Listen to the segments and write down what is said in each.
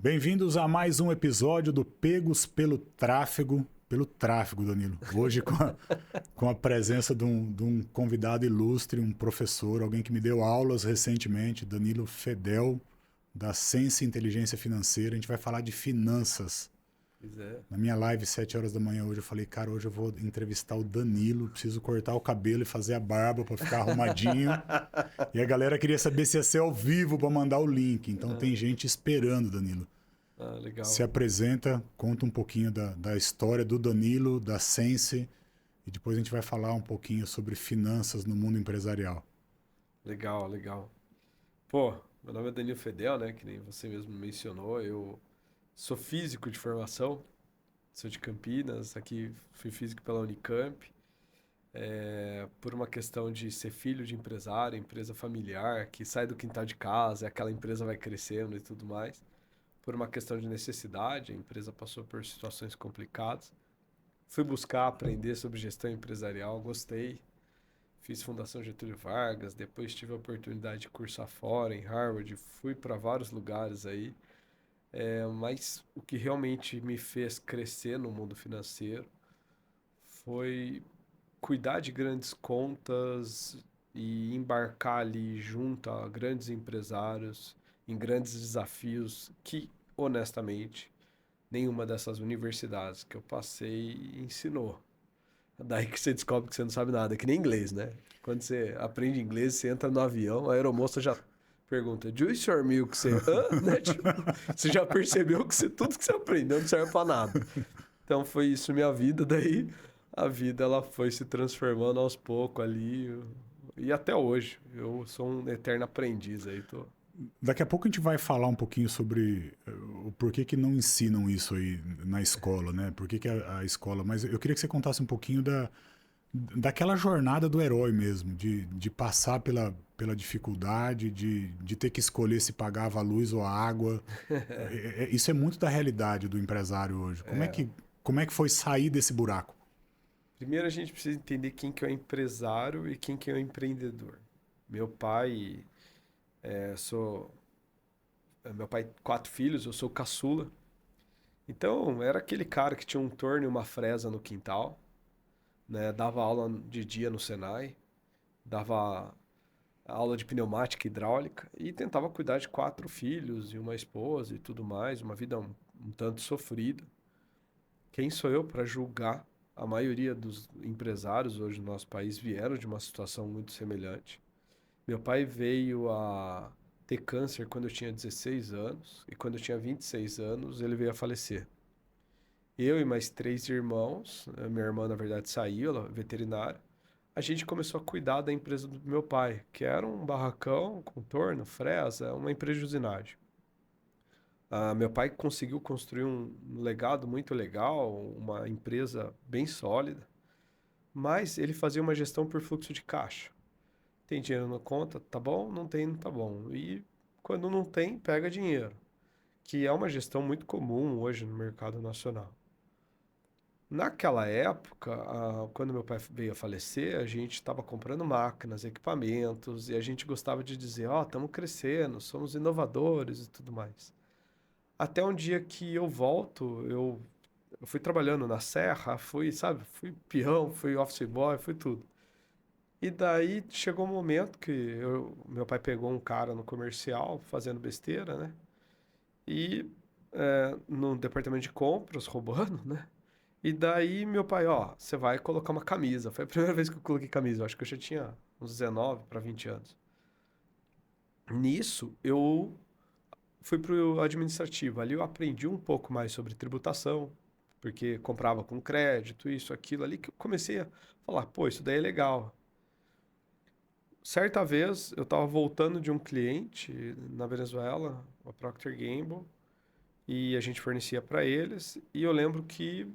Bem-vindos a mais um episódio do Pegos pelo Tráfego. Pelo tráfego, Danilo. Hoje com a presença de um convidado ilustre, um professor, alguém que me deu aulas recentemente, Danilo Fedel, da Sense Inteligência Financeira. A gente vai falar de finanças. Pois é. Na minha live, 7 horas da manhã hoje, eu falei, cara, hoje eu vou entrevistar o Danilo, preciso cortar o cabelo e fazer a barba para ficar arrumadinho. E a galera queria saber se ia ser ao vivo para mandar o link. Então tem gente esperando, Danilo. Legal. Se apresenta, conta um pouquinho da história do Danilo, da Sense, e depois a gente vai falar um pouquinho sobre finanças no mundo empresarial. Legal, legal. Pô, meu nome é Danilo Fedel, né? Que nem você mesmo mencionou. Eu sou físico de formação, sou de Campinas, aqui fui físico pela Unicamp. Por uma questão de ser filho de empresário, empresa familiar, que sai do quintal de casa, aquela empresa vai crescendo e tudo mais. Por uma questão de necessidade, a empresa passou por situações complicadas. Fui buscar aprender sobre gestão empresarial, gostei. Fiz Fundação Getúlio Vargas, depois tive a oportunidade de cursar fora, em Harvard, fui para vários lugares aí. Mas o que realmente me fez crescer no mundo financeiro foi cuidar de grandes contas e embarcar ali junto a grandes empresários em grandes desafios que, honestamente, nenhuma dessas universidades que eu passei ensinou. Daí que você descobre que você não sabe nada, que nem inglês, né? Quando você aprende inglês, você entra no avião, a aeromoça já pergunta, Juice or milk? Você, né? Tipo, você já percebeu que tudo que você aprendeu não serve pra nada. Então foi isso minha vida, daí a vida ela foi se transformando aos poucos ali e até hoje. Eu sou um eterno aprendiz aí, tô. Daqui a pouco a gente vai falar um pouquinho sobre o porquê que não ensinam isso aí na escola, né? Por que a escola... Mas eu queria que você contasse um pouquinho daquela jornada do herói mesmo, de passar pela dificuldade, de ter que escolher se pagava a luz ou a água. Isso é muito da realidade do empresário hoje. Como é que foi sair desse buraco? Primeiro a gente precisa entender quem que é o empresário e quem que é o empreendedor. Meu pai, meu pai 4 filhos, eu sou caçula. Então era aquele cara que tinha um torno e uma fresa no quintal, né? Dava aula de dia no Senai, dava aula de pneumática e hidráulica e tentava cuidar de 4 filhos e uma esposa e tudo mais, uma vida um tanto sofrida. Quem sou eu para julgar? A maioria dos empresários hoje no nosso país vieram de uma situação muito semelhante. Meu pai veio a ter câncer quando eu tinha 16 anos e quando eu tinha 26 anos ele veio a falecer. Eu e mais 3 irmãos, minha irmã na verdade saiu, ela é veterinária, a gente começou a cuidar da empresa do meu pai, que era um barracão com torno, fresa, uma empresa de usinagem. Meu pai conseguiu construir um legado muito legal, uma empresa bem sólida, mas ele fazia uma gestão por fluxo de caixa. Tem dinheiro na conta, tá bom? Não tem, não tá bom. E quando não tem, pega dinheiro, que é uma gestão muito comum hoje no mercado nacional. Naquela época, quando meu pai veio a falecer, a gente estava comprando máquinas, equipamentos, e a gente gostava de dizer, ó, estamos crescendo, somos inovadores e tudo mais. Até um dia que eu volto, eu fui trabalhando na serra, fui peão, fui office boy, fui tudo. E daí chegou um momento que meu pai pegou um cara no comercial fazendo besteira, né? E no departamento de compras, roubando, né? E daí meu pai, ó, você vai colocar uma camisa. Foi a primeira vez que eu coloquei camisa, eu acho que eu já tinha uns 19 para 20 anos. Nisso, eu fui pro administrativo. Ali eu aprendi um pouco mais sobre tributação, porque comprava com crédito, isso, aquilo ali, que eu comecei a falar, pô, isso daí é legal. Certa vez, eu estava voltando de um cliente na Venezuela, a Procter Gamble, e a gente fornecia para eles, e eu lembro que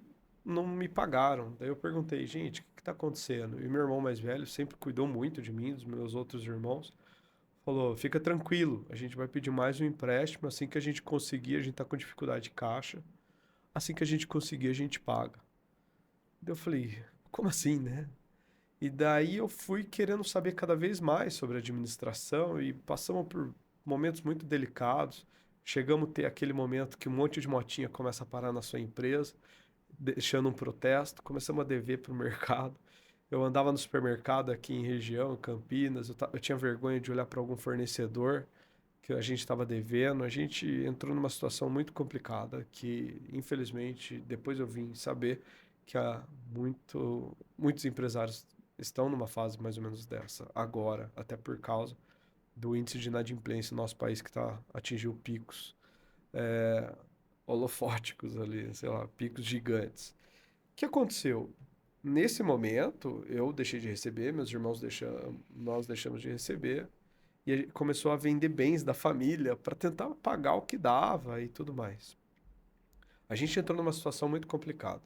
não me pagaram. Daí eu perguntei, gente, o que está acontecendo? E meu irmão mais velho sempre cuidou muito de mim, dos meus outros irmãos. Falou, fica tranquilo, a gente vai pedir mais um empréstimo, assim que a gente conseguir, a gente tá com dificuldade de caixa, assim que a gente conseguir, a gente paga. Daí eu falei, como assim, né? E daí eu fui querendo saber cada vez mais sobre administração e passamos por momentos muito delicados. Chegamos a ter aquele momento que um monte de motinha começa a parar na sua empresa, deixando um protesto, começamos a dever para o mercado. Eu andava no supermercado aqui em região, em Campinas, eu tinha vergonha de olhar para algum fornecedor que a gente estava devendo. A gente entrou numa situação muito complicada que, infelizmente, depois eu vim saber que muitos empresários estão numa fase mais ou menos dessa agora, até por causa do índice de inadimplência no nosso país que atingiu picos holofóticos ali, sei lá, picos gigantes. O que aconteceu? Nesse momento, eu deixei de receber, meus irmãos nós deixamos de receber, e a gente começou a vender bens da família para tentar pagar o que dava e tudo mais. A gente entrou numa situação muito complicada.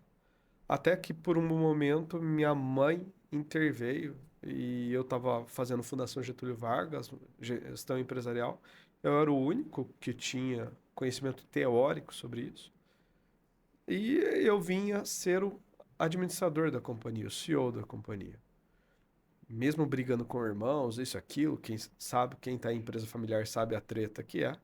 Até que por um momento minha mãe interveio e eu estava fazendo Fundação Getúlio Vargas, gestão empresarial. Eu era o único que tinha conhecimento teórico sobre isso. E eu vinha ser o administrador da companhia, o CEO da companhia. Mesmo brigando com irmãos, isso, aquilo, quem sabe, quem está em empresa familiar sabe a treta que é.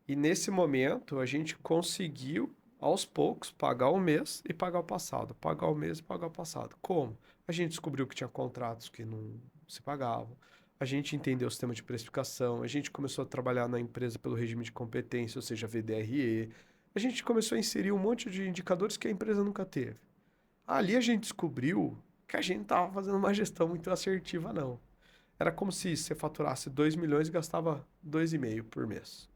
E nesse momento a gente conseguiu, aos poucos, pagar o mês e pagar o passado. Pagar o mês e pagar o passado. Como? A gente descobriu que tinha contratos que não se pagavam. A gente entendeu o sistema de precificação. A gente começou a trabalhar na empresa pelo regime de competência, ou seja, VDRE. A gente começou a inserir um monte de indicadores que a empresa nunca teve. Ali a gente descobriu que a gente não estava fazendo uma gestão muito assertiva, não. Era como se você faturasse 2 milhões e gastava 2,5 por mês.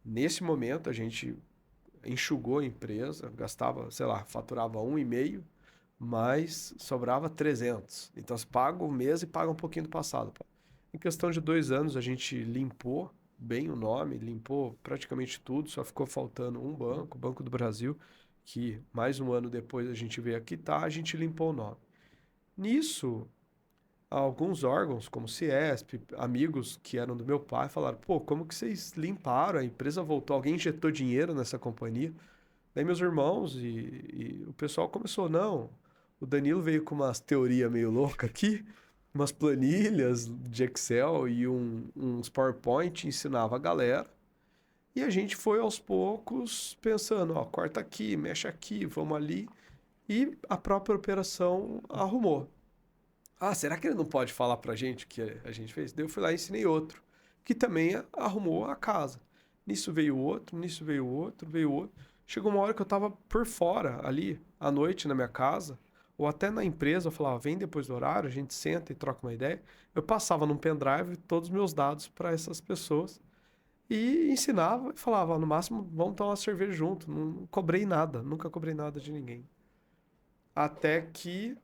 Nesse momento, a gente enxugou a empresa, gastava, sei lá, faturava 1,5, mas sobrava 300. Então, você paga o mês e paga um pouquinho do passado. Em questão de 2 anos, a gente limpou bem o nome, limpou praticamente tudo, só ficou faltando um banco, o Banco do Brasil, que mais um ano depois a gente veio aqui, a gente limpou o nome. Nisso, alguns órgãos, como o Ciesp, amigos que eram do meu pai, falaram, pô, como que vocês limparam? A empresa voltou, alguém injetou dinheiro nessa companhia? Daí meus irmãos e o pessoal começou, não, o Danilo veio com umas teorias meio loucas aqui, umas planilhas de Excel e uns PowerPoint, ensinava a galera. E a gente foi aos poucos pensando, ó, corta aqui, mexe aqui, vamos ali. E a própria operação arrumou. Ah, será que ele não pode falar pra gente o que a gente fez? Daí eu fui lá e ensinei outro, que também arrumou a casa. Nisso veio outro, nisso veio outro, veio outro. Chegou uma hora que eu tava por fora, ali, à noite na minha casa, ou até na empresa, eu falava, vem depois do horário, a gente senta e troca uma ideia. Eu passava num pendrive todos os meus dados para essas pessoas e ensinava e falava, no máximo, vamos tomar uma cerveja junto. Não cobrei nada, nunca cobrei nada de ninguém. Até que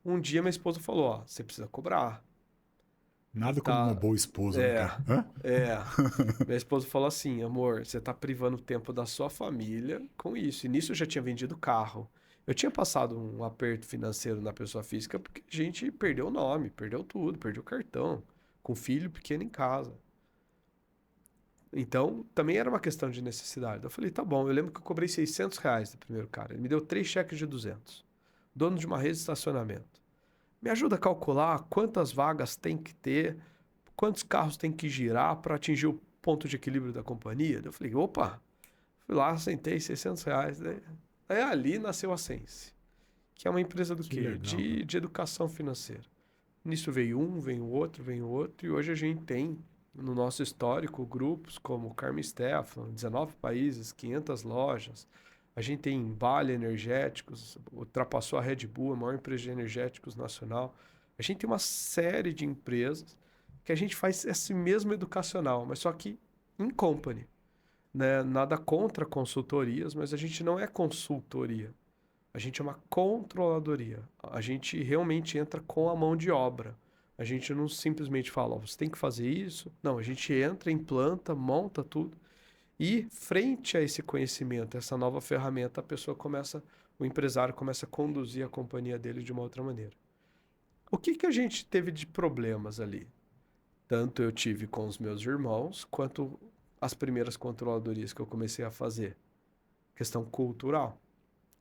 um dia minha esposa falou, ó, você precisa cobrar. Nada como uma Tá, boa esposa, né, é, cara? Hã? Minha esposa falou assim, amor, você tá privando o tempo da sua família com isso. E nisso eu já tinha vendido carro. Eu tinha passado um aperto financeiro na pessoa física porque a gente perdeu o nome, perdeu tudo, perdeu o cartão, com filho pequeno em casa. Então, também era uma questão de necessidade. Eu falei, tá bom, eu lembro que eu cobrei R$ 600 do primeiro cara. Ele me deu 3 cheques de 200. Dono de uma rede de estacionamento. Me ajuda a calcular quantas vagas tem que ter, quantos carros tem que girar para atingir o ponto de equilíbrio da companhia. Eu falei, opa, fui lá, sentei, R$ 600. Aí ali nasceu a Sense, que é uma empresa do Que quê? legal, cara. De educação financeira. Nisso veio um, veio outro, e hoje a gente tem no nosso histórico grupos como Carmen Stefan, 19 países, 500 lojas. A gente tem Vale Energéticos, ultrapassou a Red Bull, a maior empresa de energéticos nacional. A gente tem uma série de empresas que a gente faz esse mesmo educacional, mas só que em company, né? Nada contra consultorias, mas a gente não é consultoria. A gente é uma controladoria. A gente realmente entra com a mão de obra. A gente não simplesmente fala, ó, você tem que fazer isso. Não, a gente entra, implanta, monta tudo. E frente a esse conhecimento, essa nova ferramenta, o empresário começa a conduzir a companhia dele de uma outra maneira. O que que a gente teve de problemas ali? Tanto eu tive com os meus irmãos, quanto as primeiras controladorias que eu comecei a fazer. Questão cultural.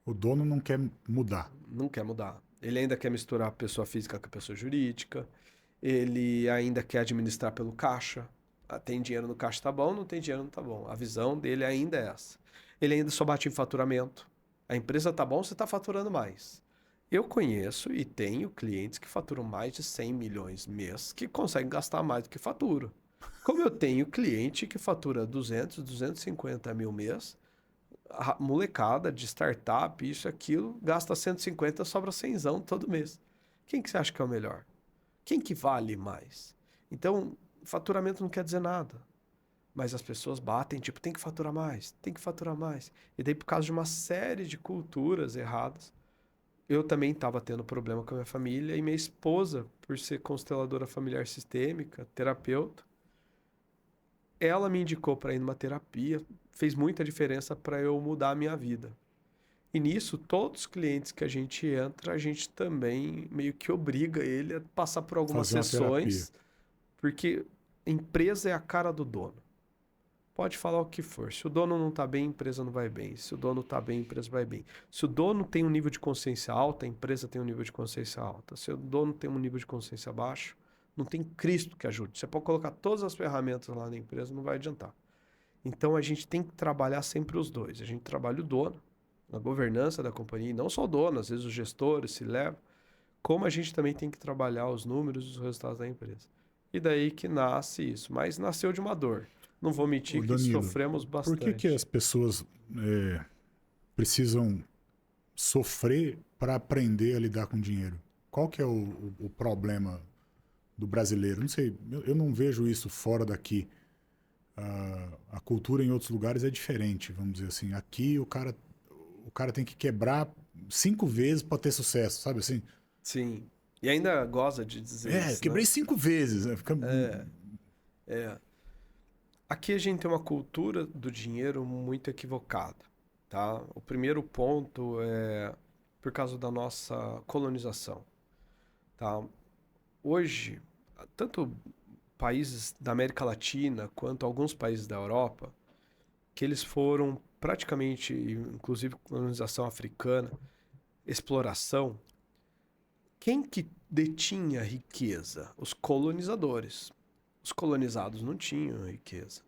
O dono não quer mudar. Não quer mudar. Ele ainda quer misturar a pessoa física com a pessoa jurídica. Ele ainda quer administrar pelo caixa. Tem dinheiro no caixa, tá bom, não tem dinheiro, não tá bom. A visão dele ainda é essa. Ele ainda só bate em faturamento. A empresa tá bom, você tá faturando mais. Eu conheço e tenho clientes que faturam mais de 100 milhões mês, que conseguem gastar mais do que faturam. Como eu tenho cliente que fatura 200, 250 mil mês, a molecada de startup, isso, aquilo, gasta 150, sobra 100 todo mês. Quem que você acha que é o melhor? Quem que vale mais? Então, faturamento não quer dizer nada. Mas as pessoas batem, tipo, tem que faturar mais, tem que faturar mais. E daí, por causa de uma série de culturas erradas, eu também estava tendo problema com a minha família e minha esposa, por ser consteladora familiar sistêmica, terapeuta, ela me indicou para ir numa terapia, fez muita diferença para eu mudar a minha vida. E nisso, todos os clientes que a gente entra, a gente também meio que obriga ele a passar por algumas Fazer uma terapia. sessões, porque empresa é a cara do dono. Pode falar o que for. Se o dono não está bem, a empresa não vai bem. Se o dono está bem, a empresa vai bem. Se o dono tem um nível de consciência alta, a empresa tem um nível de consciência alta. Se o dono tem um nível de consciência baixo, não tem Cristo que ajude. Você pode colocar todas as ferramentas lá na empresa, não vai adiantar. Então a gente tem que trabalhar sempre os dois. A gente trabalha o dono, a governança da companhia, e não só o dono, às vezes os gestores se levam, como a gente também tem que trabalhar os números e os resultados da empresa. E daí que nasce isso. Mas nasceu de uma dor. Não vou mentir que Danilo, sofremos por bastante. que as pessoas precisam sofrer para aprender a lidar com dinheiro? Qual que é o problema do brasileiro? Não sei, eu não vejo isso fora daqui. A cultura em outros lugares é diferente, vamos dizer assim. Aqui o cara tem que quebrar 5 vezes para ter sucesso, sabe assim? Sim. E ainda goza de dizer isso, Quebrei né? 5 vezes. Fica... É. Aqui a gente tem uma cultura do dinheiro muito equivocada, tá? O primeiro ponto é por causa da nossa colonização, tá? Hoje, tanto países da América Latina quanto alguns países da Europa, que eles foram praticamente, inclusive colonização africana, exploração, quem que detinha riqueza? Os colonizadores. Os colonizados não tinham riqueza.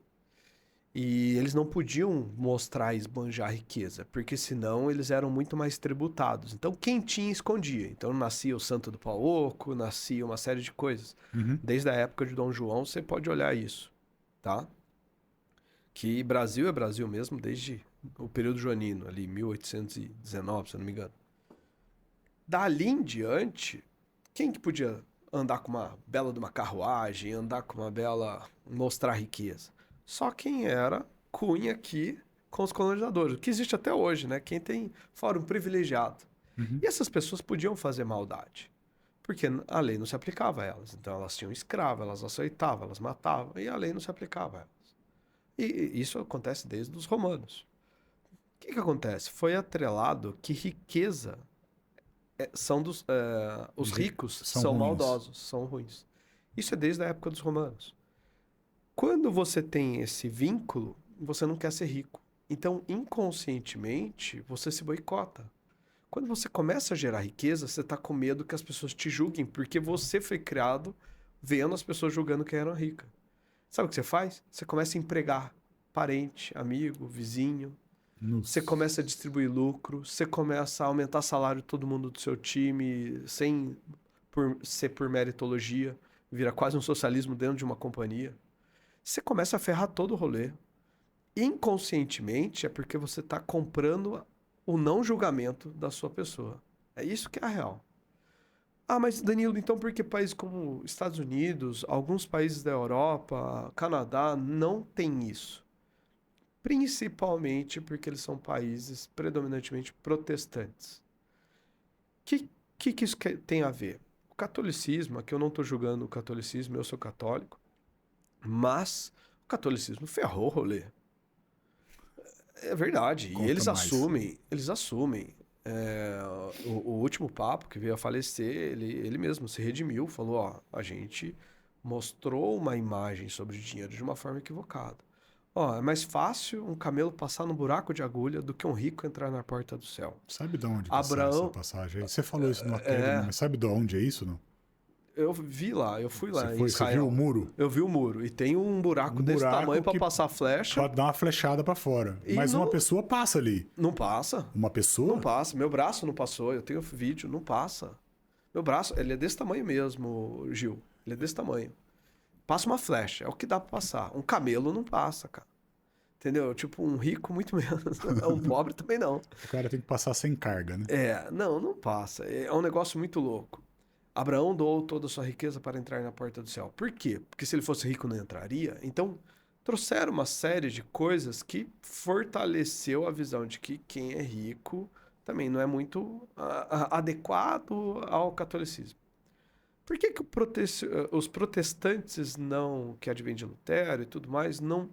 E eles não podiam mostrar e esbanjar a riqueza, porque senão eles eram muito mais tributados. Então quem tinha escondia. Então nascia o Santo do Pauoco, nascia uma série de coisas. Uhum. Desde a época de Dom João você pode olhar isso, tá? Que Brasil é Brasil mesmo desde o período joanino, ali 1819, se eu não me engano. Dali em diante, quem que podia andar com uma bela de uma carruagem, andar com uma bela... mostrar riqueza? Só quem era cunha aqui com os colonizadores, o que existe até hoje, né? Quem tem fórum privilegiado. Uhum. E essas pessoas podiam fazer maldade, porque a lei não se aplicava a elas. Então elas tinham escravo, elas aceitavam, elas matavam, e a lei não se aplicava a elas. E isso acontece desde os romanos. O que acontece? Foi atrelado que riqueza são dos... os ricos são ruins. maldosos, são ruins. Isso é desde a época dos romanos. Quando você tem esse vínculo, você não quer ser rico. Então, inconscientemente, você se boicota. Quando você começa a gerar riqueza, você está com medo que as pessoas te julguem, porque você foi criado vendo as pessoas julgando quem era rica. Sabe o que você faz? Você começa a empregar parente, amigo, vizinho. Você começa a distribuir lucro, você começa a aumentar o salário de todo mundo do seu time, sem ser por meritologia. Vira quase um socialismo dentro de uma companhia. Você começa a ferrar todo o rolê. Inconscientemente é porque você está comprando o não julgamento da sua pessoa. É isso que é a real. Ah, mas Danilo, então por que países como Estados Unidos, alguns países da Europa, Canadá, não tem isso? Principalmente porque eles são países predominantemente protestantes. O que isso tem a ver? O catolicismo, aqui eu não estou julgando o catolicismo, eu sou católico, mas o catolicismo ferrou o rolê. É verdade. Conta E eles mais. assumem. O último papa que veio a falecer, ele mesmo se redimiu, falou, ó, a gente mostrou uma imagem sobre o dinheiro de uma forma equivocada. Ó, é mais fácil um camelo passar no buraco de agulha do que um rico entrar na porta do céu. Sabe de onde que Abraão, essa passagem? Você falou isso no Academy, mas sabe de onde é isso, não? Eu vi lá, eu fui lá em Você viu Israel. o muro? Eu vi o muro. E tem um buraco desse tamanho pra passar flecha. Pra dar uma flechada pra fora. E Mas não- uma pessoa passa ali. Não passa. Uma pessoa? Não passa. Meu braço não passou. Eu tenho vídeo, não passa. Meu braço, ele é desse tamanho mesmo, Gil. Ele é desse tamanho. Passa uma flecha, é o que dá pra passar. Um camelo não passa, cara. Entendeu? Tipo, um rico muito menos. Um pobre também não. O cara tem que passar sem carga, né? Não passa. É um negócio muito louco. Abraão doou toda a sua riqueza para entrar na porta do céu. Por quê? Porque se ele fosse rico não entraria. Então, trouxeram uma série de coisas que fortaleceu a visão de que quem é rico também não é muito adequado ao catolicismo. Por que que os protestantes não, que advêm de Lutero e tudo mais, não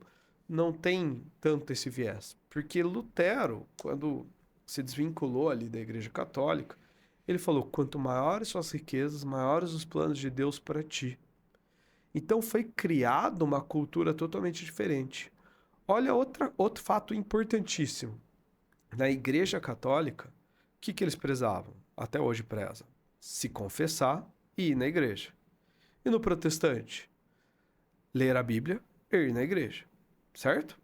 tem tanto esse viés? Porque Lutero, quando se desvinculou ali da Igreja Católica, ele falou: quanto maiores suas riquezas, maiores os planos de Deus para ti. Então foi criada uma cultura totalmente diferente. Olha outro fato importantíssimo. Na Igreja Católica, o que eles prezavam? Até hoje prezam. Se confessar e ir na igreja. E no protestante? Ler a Bíblia e ir na igreja. Certo?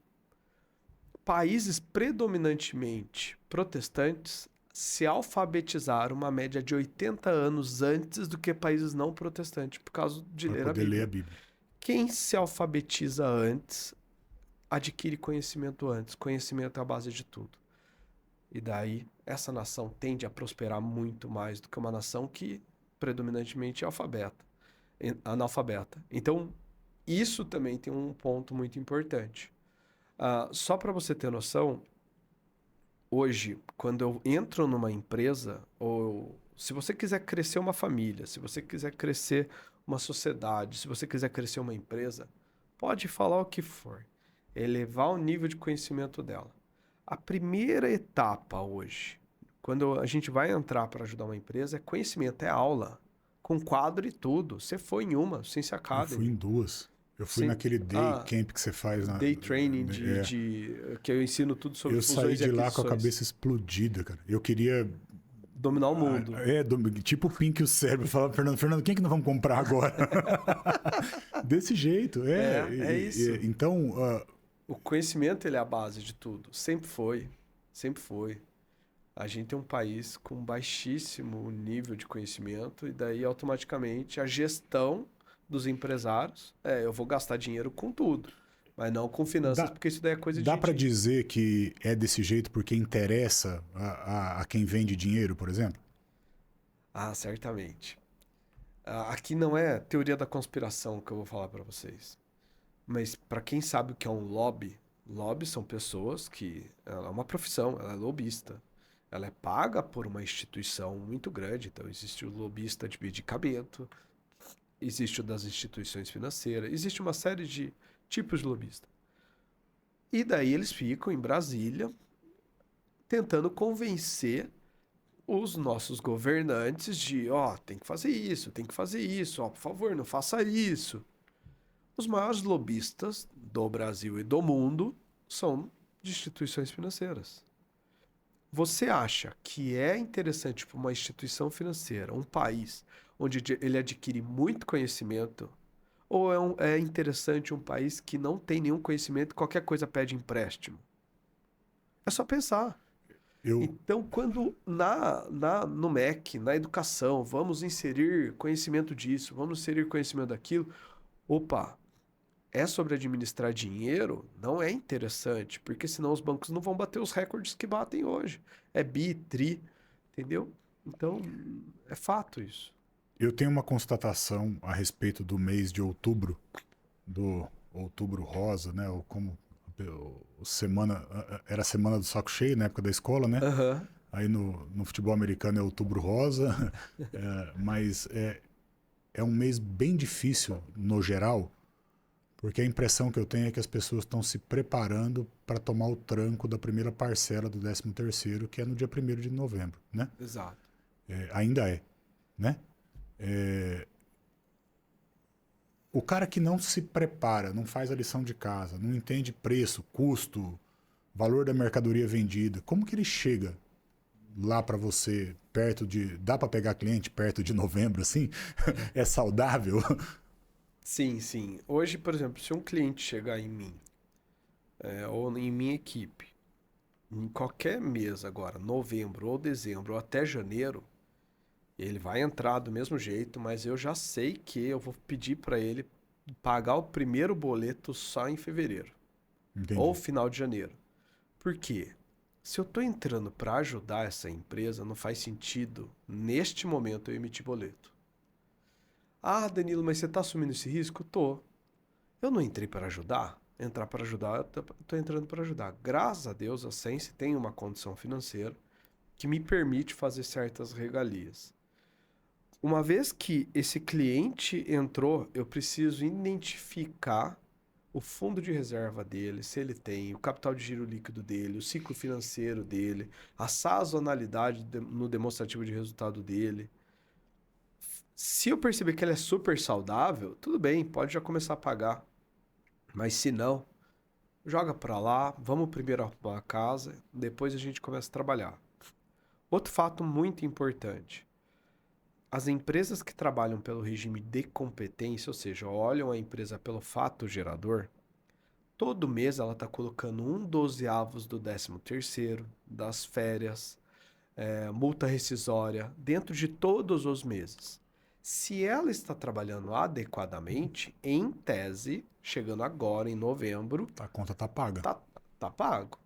Países predominantemente protestantes se alfabetizaram uma média de 80 anos antes do que países não protestantes, por causa de Pra ler a poder Bíblia. ler a Bíblia. Quem se alfabetiza antes, adquire conhecimento antes. Conhecimento é a base de tudo. E daí, essa nação tende a prosperar muito mais do que uma nação que predominantemente é analfabeta. Então, isso também tem um ponto muito importante. Só para você ter noção, hoje, quando eu entro numa empresa, ou se você quiser crescer uma família, se você quiser crescer uma sociedade, se você quiser crescer uma empresa, pode falar o que for, elevar o nível de conhecimento dela. A primeira etapa hoje, quando a gente vai entrar para ajudar uma empresa, é conhecimento, é aula, com quadro e tudo. Você foi em uma, Ciência Eu Academy. fui em duas. Eu fui naquele day camp que você faz. Day training, que eu ensino tudo sobre eu fusões saí de e lá com a aquisições. cabeça explodida, cara. Eu queria... Dominar o mundo. Tipo o Pink e o cérebro. Falava, Fernando, quem que nós vamos comprar agora? Desse jeito, É isso. Então... O conhecimento, ele é a base de tudo. Sempre foi. Sempre foi. A gente é um país com baixíssimo nível de conhecimento e daí, automaticamente, a gestão dos empresários, eu vou gastar dinheiro com tudo, mas não com finanças, porque isso daí é coisa de... Dá para dizer que é desse jeito porque interessa a quem vende dinheiro, por exemplo? Certamente. Aqui não é teoria da conspiração que eu vou falar para vocês. Mas para quem sabe o que é um lobby são pessoas que... Ela é uma profissão, ela é lobista. Ela é paga por uma instituição muito grande. Então, existe o lobista de medicamento, existe o das instituições financeiras, existe uma série de tipos de lobista. E daí eles ficam em Brasília tentando convencer os nossos governantes de, tem que fazer isso, por favor, não faça isso. Os maiores lobistas do Brasil e do mundo são de instituições financeiras. Você acha que é interessante para uma instituição financeira, um país, onde ele adquire muito conhecimento, ou é interessante um país que não tem nenhum conhecimento e qualquer coisa pede empréstimo? É só pensar. Então, quando no MEC, na educação, vamos inserir conhecimento disso, vamos inserir conhecimento daquilo, é sobre administrar dinheiro, não é interessante, porque senão os bancos não vão bater os recordes que batem hoje. É bi, tri, entendeu? Então, é fato isso. Eu tenho uma constatação a respeito do mês de outubro, do Outubro Rosa, né? Ou como era a semana do saco cheio na época da escola, né? Uhum. Aí no futebol americano é Outubro Rosa, mas é um mês bem difícil no geral, porque a impressão que eu tenho é que as pessoas estão se preparando para tomar o tranco da primeira parcela do 13º, que é no dia 1º de novembro, né? Exato. Ainda né? O cara que não se prepara, não faz a lição de casa, não entende preço, custo, valor da mercadoria vendida, como que ele chega lá para você perto de... Dá para pegar cliente perto de novembro, assim? É saudável? Sim, sim. Hoje, por exemplo, se um cliente chegar em mim, ou em minha equipe, em qualquer mês agora, novembro ou dezembro ou até janeiro, ele vai entrar do mesmo jeito, mas eu já sei que eu vou pedir para ele pagar o primeiro boleto só em fevereiro ou Entendi. final de janeiro. Por quê? Se eu estou entrando para ajudar essa empresa, não faz sentido neste momento eu emitir boleto. Ah, Danilo, mas você está assumindo esse risco? Tô. Eu não entrei para ajudar. Entrar para ajudar, eu tô entrando para ajudar. Graças a Deus, a Sense tem uma condição financeira que me permite fazer certas regalias. Uma vez que esse cliente entrou, eu preciso identificar o fundo de reserva dele, se ele tem, o capital de giro líquido dele, o ciclo financeiro dele, a sazonalidade no demonstrativo de resultado dele. Se eu perceber que ele é super saudável, tudo bem, pode já começar a pagar. Mas se não, joga pra lá, vamos primeiro arrumar a casa, depois a gente começa a trabalhar. Outro fato muito importante. As empresas que trabalham pelo regime de competência, ou seja, olham a empresa pelo fato gerador, todo mês ela está colocando um dozeavos do 13º, das férias, multa rescisória, dentro de todos os meses. Se ela está trabalhando adequadamente, em tese, chegando agora em novembro, A conta tá paga. tá, tá pago.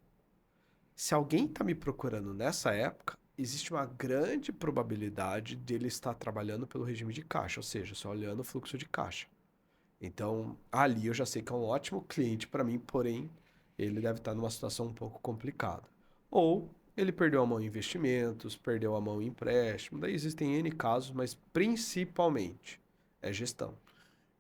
Se alguém está me procurando nessa época, existe uma grande probabilidade dele estar trabalhando pelo regime de caixa, ou seja, só olhando o fluxo de caixa. Então, ali eu já sei que é um ótimo cliente para mim, porém, ele deve estar numa situação um pouco complicada. Ou ele perdeu a mão em investimentos, perdeu a mão em empréstimo, daí existem N casos, mas principalmente é gestão.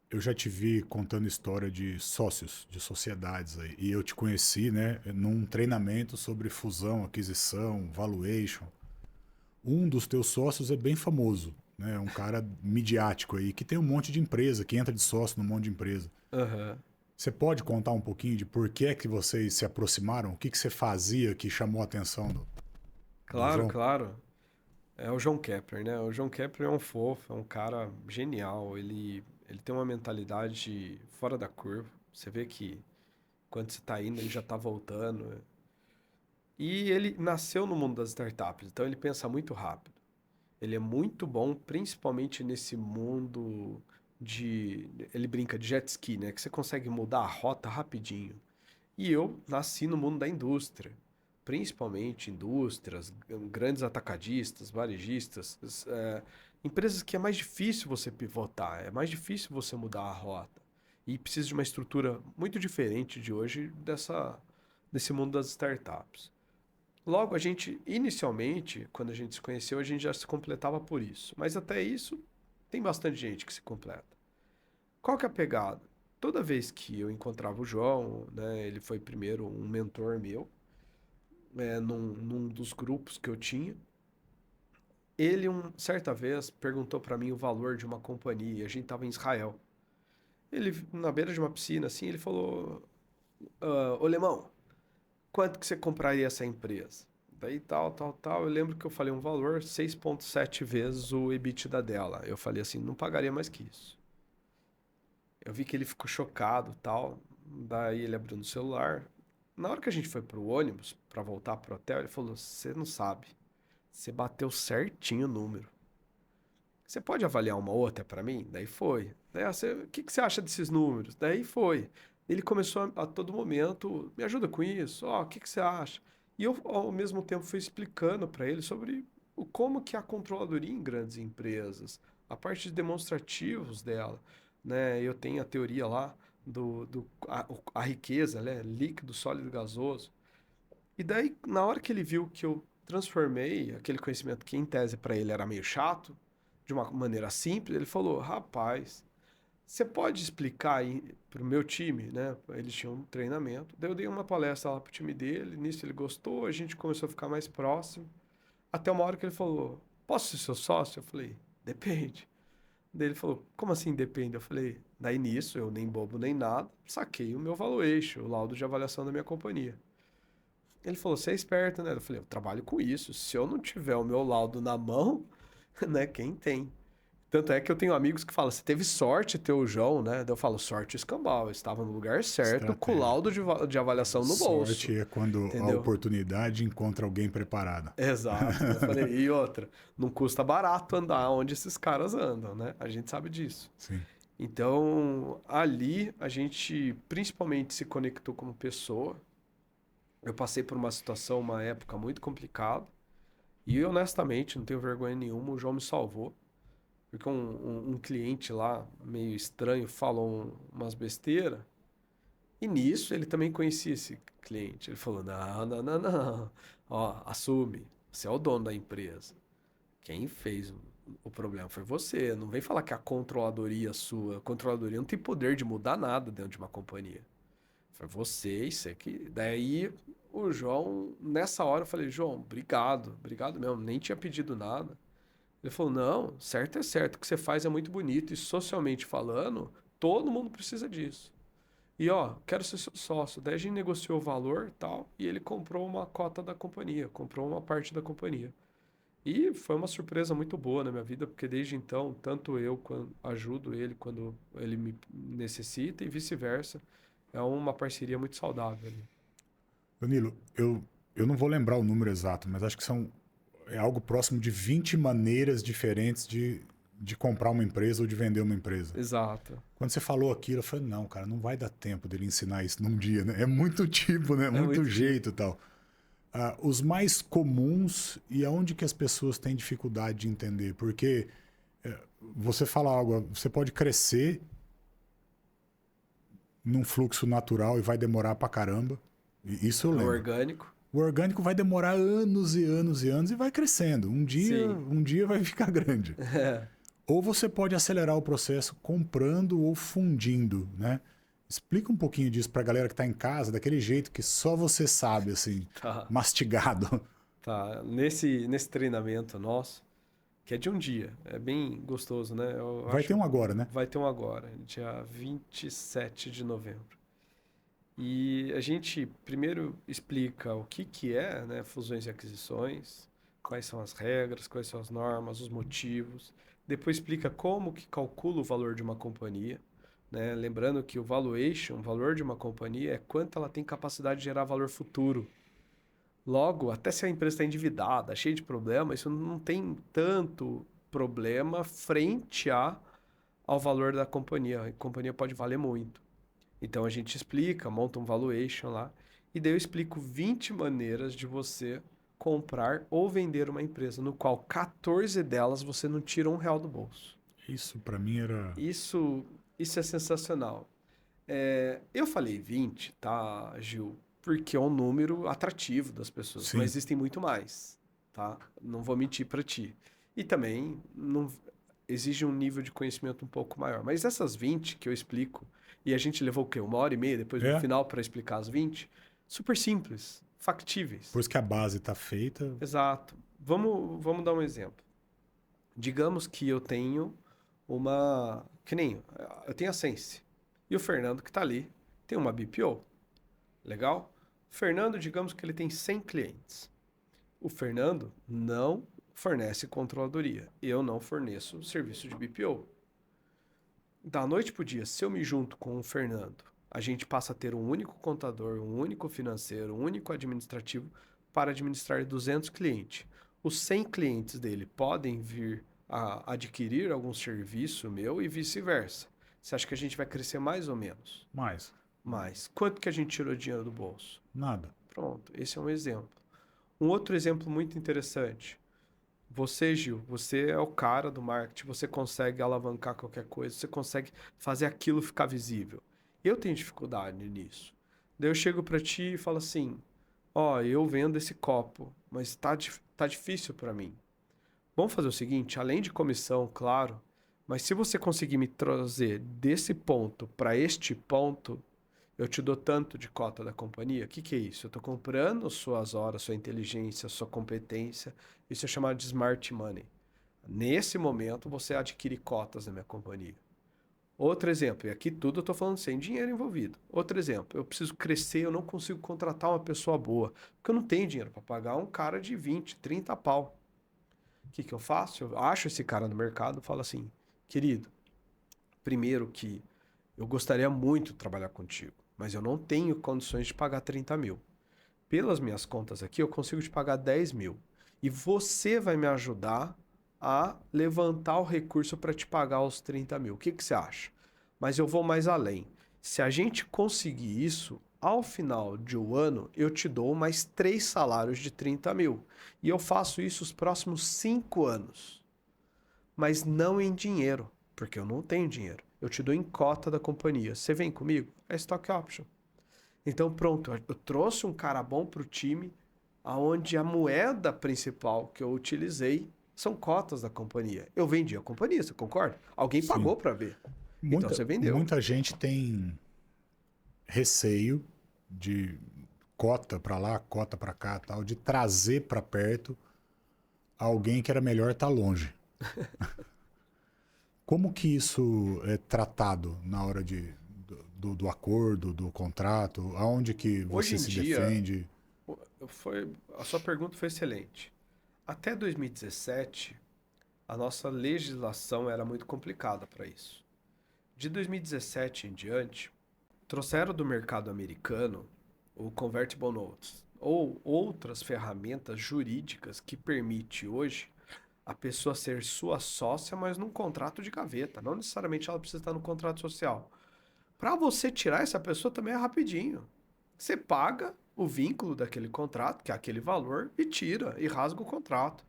Eu já te vi contando história de sócios, de sociedades aí. E eu te conheci, né, num treinamento sobre fusão, aquisição, valuation. Um dos teus sócios é bem famoso, né? Um cara midiático aí, que tem um monte de empresa, que entra de sócio num monte de empresa. Aham. Você pode contar um pouquinho de por que é que vocês se aproximaram? O que que você fazia que chamou a atenção do Claro, João? claro. É o João Kepler, né? O João Kepler é um fofo, é um cara genial. Ele tem uma mentalidade fora da curva. Você vê que quando você tá indo, ele já tá voltando. E ele nasceu no mundo das startups, então ele pensa muito rápido. Ele é muito bom, principalmente nesse mundo de. Ele brinca de jet ski, né? Que você consegue mudar a rota rapidinho. E eu nasci no mundo da indústria, principalmente indústrias, grandes atacadistas, varejistas, empresas que é mais difícil você pivotar, é mais difícil você mudar a rota. E precisa de uma estrutura muito diferente de hoje desse mundo das startups. Logo, a gente, inicialmente, quando a gente se conheceu, a gente já se completava por isso. Mas até isso, tem bastante gente que se completa. Qual que é a pegada? Toda vez que eu encontrava o João, né, ele foi primeiro um mentor meu, num dos grupos que eu tinha. Ele, certa vez, perguntou para mim o valor de uma companhia. A gente estava em Israel. Ele, na beira de uma piscina, assim, ele falou: Ô Lemão, quanto que você compraria essa empresa? Daí tal, tal, tal. Eu lembro que eu falei um valor 6,7 vezes o EBITDA dela. Eu falei assim: não pagaria mais que isso. Eu vi que ele ficou chocado, tal. Daí ele abriu no celular. Na hora que a gente foi pro ônibus para voltar pro hotel, ele falou: "Você não sabe. Você bateu certinho o número. Você pode avaliar uma outra para mim?" Daí foi. Daí, o que que você acha desses números? Daí foi. Ele começou a todo momento, me ajuda com isso. Ó, o que que você acha? E eu ao mesmo tempo fui explicando para ele sobre como que é a controladoria em grandes empresas, a parte de demonstrativos dela, né? Eu tenho a teoria lá a riqueza, né? Líquido, sólido, gasoso. E daí, na hora que ele viu que eu transformei aquele conhecimento que, em tese, para ele era meio chato, de uma maneira simples, ele falou: Rapaz, você pode explicar aí pro meu time, né? Eles tinham um treinamento. Daí eu dei uma palestra lá pro time dele, nisso ele gostou, a gente começou a ficar mais próximo. Até uma hora que ele falou: Posso ser seu sócio? Eu falei: Depende. Daí ele falou: Como assim depende? Eu falei: Daí nisso, eu nem bobo nem nada, saquei o meu valuation, o laudo de avaliação da minha companhia. Ele falou, você é esperto, né? Eu falei, eu trabalho com isso. Se eu não tiver o meu laudo na mão, né? Quem tem? Tanto é que eu tenho amigos que falam, você teve sorte ter o João, né? Daí eu falo, sorte escambau. Eu estava no lugar certo, com o Estratégia. laudo de avaliação no bolso. Sorte é quando a Entendeu? oportunidade encontra alguém preparado. Exato. Eu falei, e outra, não custa barato andar onde esses caras andam, né? A gente sabe disso. Sim. Então, ali a gente principalmente se conectou como pessoa. Eu passei por uma situação, uma época muito complicada. E honestamente, não tenho vergonha nenhuma, o João me salvou. Porque um cliente lá, meio estranho, falou umas besteiras. E nisso ele também conhecia esse cliente. Ele falou: não, não, não, não. Ó, assume. Você é o dono da empresa. Quem fez o problema foi você. Não vem falar que a controladoria sua. A controladoria não tem poder de mudar nada dentro de uma companhia. Foi você, isso aqui. Daí o João, nessa hora eu falei: João, obrigado. Obrigado mesmo. Nem tinha pedido nada. Ele falou: não, certo é certo. O que você faz é muito bonito. E socialmente falando, todo mundo precisa disso. E ó, quero ser seu sócio. Daí a gente negociou o valor e tal, e ele comprou uma cota da companhia, comprou uma parte da companhia. E foi uma surpresa muito boa na minha vida, porque desde então, tanto eu ajudo ele quando ele me necessita e vice-versa. É uma parceria muito saudável ali. Danilo, eu não vou lembrar o número exato, mas acho que é algo próximo de 20 maneiras diferentes de comprar uma empresa ou de vender uma empresa. Exato. Quando você falou aquilo, eu falei, não, cara, não vai dar tempo dele ensinar isso num dia, né? É muito tipo, né? É Muito muito jeito e tal. Os mais comuns e aonde que as pessoas têm dificuldade de entender. Porque você fala algo, você pode crescer num fluxo natural e vai demorar pra caramba. Isso eu É lembro. orgânico. O orgânico vai demorar anos e anos e anos e vai crescendo. Sim. Um dia vai ficar grande. É. Ou você pode acelerar o processo comprando ou fundindo, né? Explica um pouquinho disso pra galera que tá em casa, daquele jeito que só você sabe, assim, Tá. mastigado. Tá. Nesse treinamento nosso, que é de um dia, é bem gostoso, né? Eu Vai acho ter um agora, né? vai ter um agora, dia 27 de novembro. E a gente primeiro explica o que é, né, fusões e aquisições, quais são as regras, quais são as normas, os motivos. Depois explica como que calcula o valor de uma companhia, né? Lembrando que o valuation, o valor de uma companhia é quanto ela tem capacidade de gerar valor futuro. Logo, até se a empresa está endividada, cheia de problemas, isso não tem tanto problema frente ao valor da companhia. A companhia pode valer muito. Então a gente explica, monta um valuation lá, e daí eu explico 20 maneiras de você comprar ou vender uma empresa, no qual 14 delas você não tira um real do bolso. Isso pra mim era... Isso, isso é sensacional. É, eu falei 20, tá, Gil? Porque é um número atrativo das pessoas, Sim. mas existem muito mais, tá? Não vou mentir para ti. E também não exige um nível de conhecimento um pouco maior. Mas essas 20 que eu explico, e a gente levou o quê? 1h30 depois no É, final para explicar as 20, super simples, factíveis. depois que a base tá feita, Exato. Vamos dar um exemplo. Digamos que eu tenho uma. Que nem. Eu tenho a Sense. E o Fernando, que está ali, tem uma BPO. Legal? O Fernando, digamos que ele tem 100 clientes. O Fernando não fornece controladoria. Eu não forneço serviço de BPO. Da noite para o dia, se eu me junto com o Fernando, a gente passa a ter um único contador, um único financeiro, um único administrativo para administrar 200 clientes. Os 100 clientes dele podem vir a adquirir algum serviço meu e vice-versa. Você acha que a gente vai crescer mais ou menos? mais. Mais. Quanto que a gente tirou dinheiro do bolso? Nada. Pronto, esse é um exemplo. Um outro exemplo muito interessante. Você, Gil, você é o cara do marketing, você consegue alavancar qualquer coisa, você consegue fazer aquilo ficar visível. Eu tenho dificuldade nisso. Daí eu chego para ti e falo assim: ó, eu vendo esse copo, mas tá difícil para mim. Vamos fazer o seguinte, além de comissão, claro, mas se você conseguir me trazer desse ponto para este ponto, eu te dou tanto de cota da companhia. O que é isso? Eu estou comprando suas horas, sua inteligência, sua competência. Isso é chamado de smart money. Nesse momento, você adquire cotas na minha companhia. Outro exemplo, e aqui tudo eu estou falando sem dinheiro envolvido. Outro exemplo, eu preciso crescer, eu não consigo contratar uma pessoa boa, porque eu não tenho dinheiro para pagar um cara de 20, 30 pau. O que que eu faço? Eu acho esse cara no mercado e falo assim, querido, primeiro que eu gostaria muito de trabalhar contigo, mas eu não tenho condições de pagar 30 mil. Pelas minhas contas aqui, eu consigo te pagar 10 mil. E você vai me ajudar a levantar o recurso para te pagar os 30 mil. O que que você acha? Mas eu vou mais além. Se a gente conseguir isso, ao final de um ano, eu te dou mais 3 salários de 30 mil. E eu faço isso os próximos 5 anos. Mas não em dinheiro, porque eu não tenho dinheiro. Eu te dou em cota da companhia. Você vem comigo? É stock option. Então, pronto, eu trouxe um cara bom para o time, aonde a moeda principal que eu utilizei são cotas da companhia. Eu vendi a companhia, você concorda? Alguém Sim. pagou para ver. Então Muita, você vendeu. muita gente tem receio de cota para lá, cota para cá, tal, de trazer para perto alguém que era melhor estar longe. Como que isso é tratado na hora do acordo, do contrato? Aonde que Hoje você em se dia, defende? a sua pergunta foi excelente. Até 2017, a nossa legislação era muito complicada para isso. De 2017 em diante, trouxeram do mercado americano o Convertible Notes ou outras ferramentas jurídicas que permite hoje a pessoa ser sua sócia, mas num contrato de gaveta. Não necessariamente ela precisa estar no contrato social. Para você tirar essa pessoa também é rapidinho. Você paga o vínculo daquele contrato, que é aquele valor, e tira, e rasga o contrato.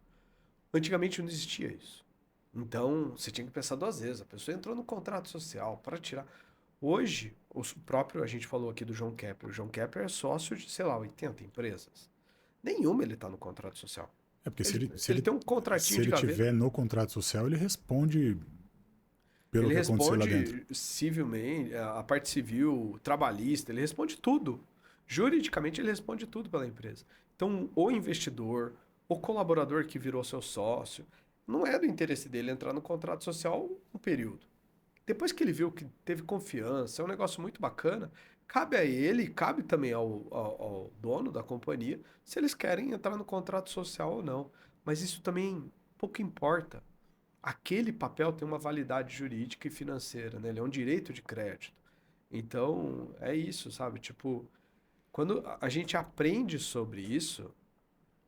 Antigamente não existia isso. Então, você tinha que pensar 2 vezes. A pessoa entrou no contrato social para tirar. Hoje, o próprio, a gente falou aqui do João Kepler. O João Kepler é sócio de, sei lá, 80 empresas. Nenhuma ele está no contrato social. É porque Ele, ele tem um se contratinho de ele gaveta. tiver no contrato social, ele responde pelo Ele que aconteceu lá dentro. responde civilmente, a parte civil, trabalhista, ele responde tudo. Juridicamente, ele responde tudo pela empresa. Então, o investidor, o colaborador que virou seu sócio, não é do interesse dele entrar no contrato social um período. Depois que ele viu que teve confiança, é um negócio muito bacana, cabe a ele, cabe também ao dono da companhia, se eles querem entrar no contrato social ou não. Mas isso também pouco importa. Aquele papel tem uma validade jurídica e financeira, né? Ele é um direito de crédito. Então, é isso, sabe? Tipo, quando a gente aprende sobre isso,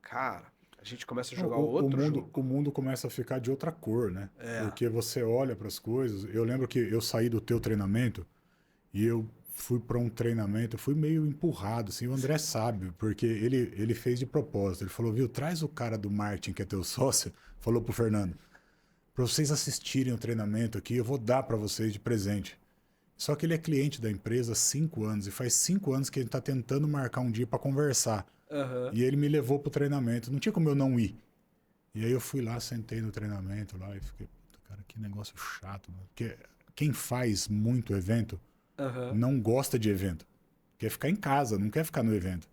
cara, a gente começa a Não, jogar o outro mundo, jogo. o mundo começa a ficar de outra cor, né? É. Porque você olha para as coisas. Eu lembro que eu saí do teu treinamento e eu fui para um treinamento, eu fui meio empurrado, assim, o André sabe, porque ele fez de propósito. Ele falou, viu, traz o cara do marketing que é teu sócio, falou pro Fernando, para vocês assistirem o treinamento aqui, eu vou dar para vocês de presente. Só que ele é cliente da empresa há 5 anos e faz 5 anos que ele está tentando marcar um dia para conversar. Aham. E ele me levou pro treinamento, não tinha como eu não ir. E aí eu fui lá, sentei no treinamento lá e fiquei, puta, cara, que negócio chato. Mano. Porque quem faz muito evento Aham. não gosta de evento. Quer ficar em casa, não quer ficar no evento.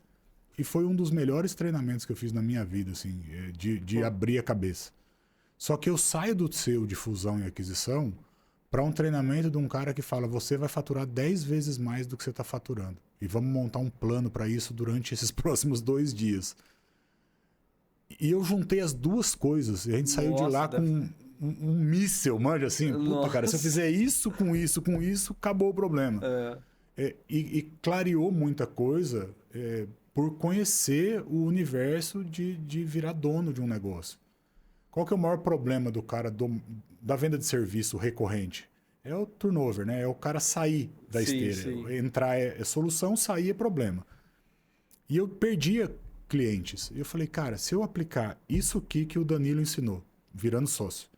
E foi um dos melhores treinamentos que eu fiz na minha vida, assim, de Pô, abrir a cabeça. Só que eu saio do seu de fusão e aquisição para um treinamento de um cara que fala: você vai faturar 10 vezes mais do que você está faturando. E vamos montar um plano para isso durante esses próximos 2 dias. E eu juntei as duas coisas. E a gente saiu de nossa, lá com um míssel, manja assim. Puta, cara, se eu nossa. fizer isso, com isso, acabou o problema. É. E clareou muita coisa por conhecer o universo de virar dono de um negócio. Qual que é o maior problema do cara da venda de serviço recorrente? É o turnover, né? É o cara sair da Sim, esteira. sim. Entrar é solução, sair é problema. E eu perdia clientes. E eu falei, cara, se eu aplicar isso aqui que o Danilo ensinou, virando sócio,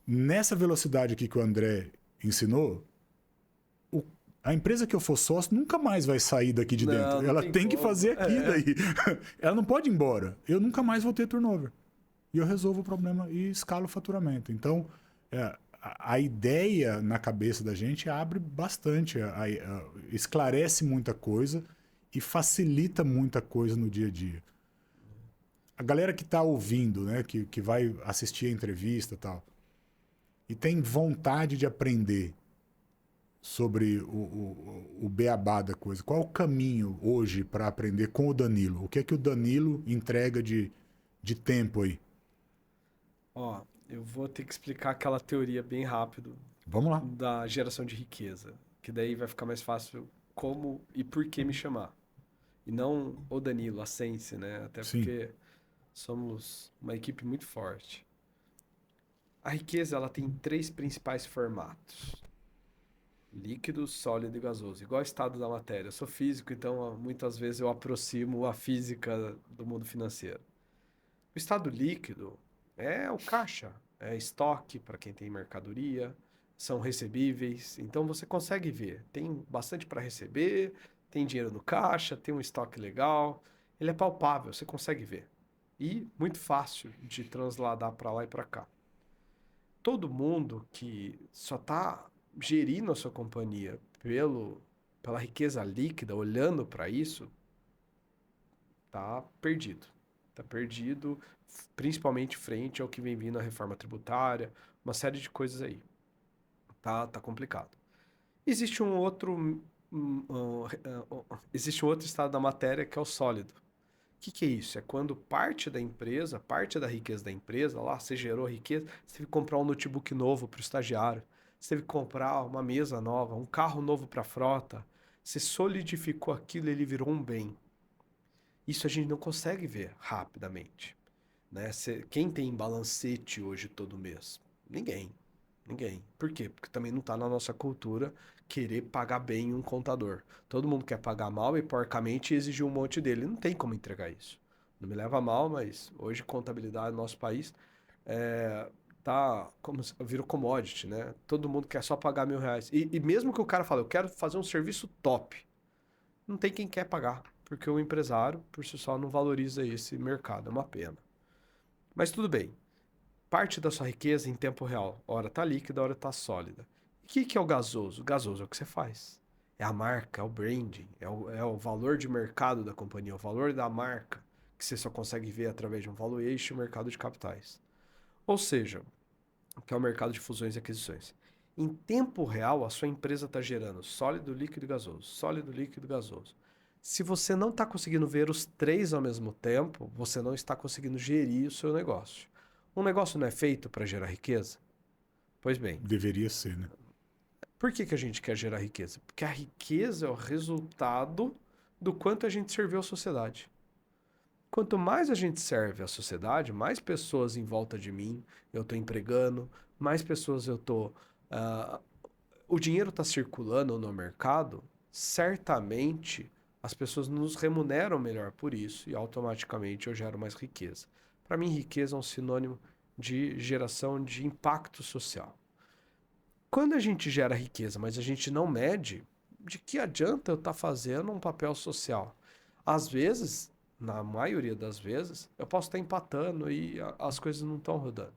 nessa velocidade aqui que o André ensinou, a empresa que eu for sócio nunca mais vai sair daqui de Não, dentro. não Ela tem tem que como. fazer aqui É. daí. Ela não pode ir embora. Eu nunca mais vou ter turnover. E eu resolvo o problema e escalo o faturamento. Então, a ideia na cabeça da gente abre bastante, esclarece muita coisa e facilita muita coisa no dia a dia. A galera que está ouvindo, né, que vai assistir a entrevista e tal, e tem vontade de aprender sobre o beabá da coisa, qual o caminho hoje para aprender com o Danilo? O que é que o Danilo entrega de tempo aí? Ó, eu vou ter que explicar aquela teoria bem rápido Vamos lá. da geração de riqueza, que daí vai ficar mais fácil como e por que me chamar. E não o Danilo, a Sense, né? Até Sim. porque somos uma equipe muito forte. A riqueza, ela tem três principais formatos: líquido, sólido e gasoso, igual o estado da matéria. Eu sou físico, então muitas vezes eu aproximo a física do mundo financeiro. O estado líquido é o caixa, é estoque para quem tem mercadoria, são recebíveis, então você consegue ver. Tem bastante para receber, tem dinheiro no caixa, tem um estoque legal, ele é palpável, você consegue ver. E muito fácil de transladar para lá e para cá. Todo mundo que só está gerindo a sua companhia pela riqueza líquida, olhando para isso, tá perdido. Tá perdido, principalmente frente ao que vem vindo a reforma tributária, uma série de coisas aí. Tá complicado. Existe um outro, existe um outro estado da matéria que é o sólido. O que é isso? É quando parte da empresa, parte da riqueza da empresa, lá você gerou riqueza, você teve que comprar um notebook novo para o estagiário, você teve que comprar uma mesa nova, um carro novo para a frota, você solidificou aquilo, ele virou um bem. Isso a gente não consegue ver rapidamente, né? Quem tem balancete hoje todo mês? Ninguém. Ninguém. Por quê? Porque também não está na nossa cultura querer pagar bem um contador. Todo mundo quer pagar mal e porcamente exigir um monte dele. Não tem como entregar isso. Não me leva a mal, mas hoje contabilidade no nosso país tá como virou commodity, né? Todo mundo quer só pagar R$ 1.000. E mesmo que o cara fale, eu quero fazer um serviço top, não tem quem quer pagar, porque o empresário, por si só, não valoriza esse mercado. É uma pena. Mas tudo bem. Parte da sua riqueza em tempo real. Hora está líquida, hora está sólida. E o que é o gasoso? O gasoso é o que você faz. É a marca, é o branding, é o valor de mercado da companhia, o valor da marca, que você só consegue ver através de um valuation, mercado de capitais. Ou seja, que é o mercado de fusões e aquisições. Em tempo real, a sua empresa está gerando sólido, líquido e gasoso. Sólido, líquido e gasoso. Se você não está conseguindo ver os três ao mesmo tempo, você não está conseguindo gerir o seu negócio. Um negócio não é feito para gerar riqueza? Pois bem, Deveria ser, né? por que a gente quer gerar riqueza? Porque a riqueza é o resultado do quanto a gente serviu à sociedade. Quanto mais a gente serve à sociedade, mais pessoas em volta de mim eu estou empregando, mais pessoas eu estou. O dinheiro está circulando no mercado, certamente as pessoas nos remuneram melhor por isso e automaticamente eu gero mais riqueza. Para mim, riqueza é um sinônimo de geração de impacto social. Quando a gente gera riqueza, mas a gente não mede, de que adianta eu estar fazendo um papel social? Às vezes, na maioria das vezes, eu posso estar empatando e as coisas não estão rodando.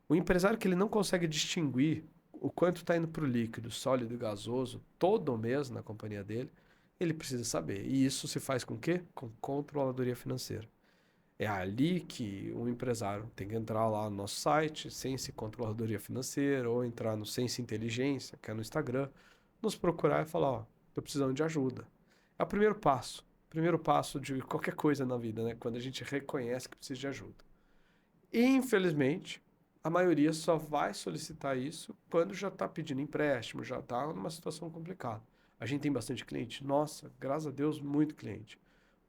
O empresário que ele não consegue distinguir o quanto está indo para o líquido, sólido e gasoso todo mês na companhia dele, ele precisa saber. E isso se faz com o quê? Com controladoria financeira. É ali que o empresário tem que entrar lá no nosso site, Sense Controladoria Financeira, ou entrar no Sense Inteligência, que é no Instagram, nos procurar e falar, ó, tô precisando de ajuda. É o primeiro passo. Primeiro passo de qualquer coisa na vida, né? Quando a gente reconhece que precisa de ajuda. E, infelizmente, a maioria só vai solicitar isso quando já está pedindo empréstimo, já está numa situação complicada. A gente tem bastante cliente? Nossa, graças a Deus, muito cliente.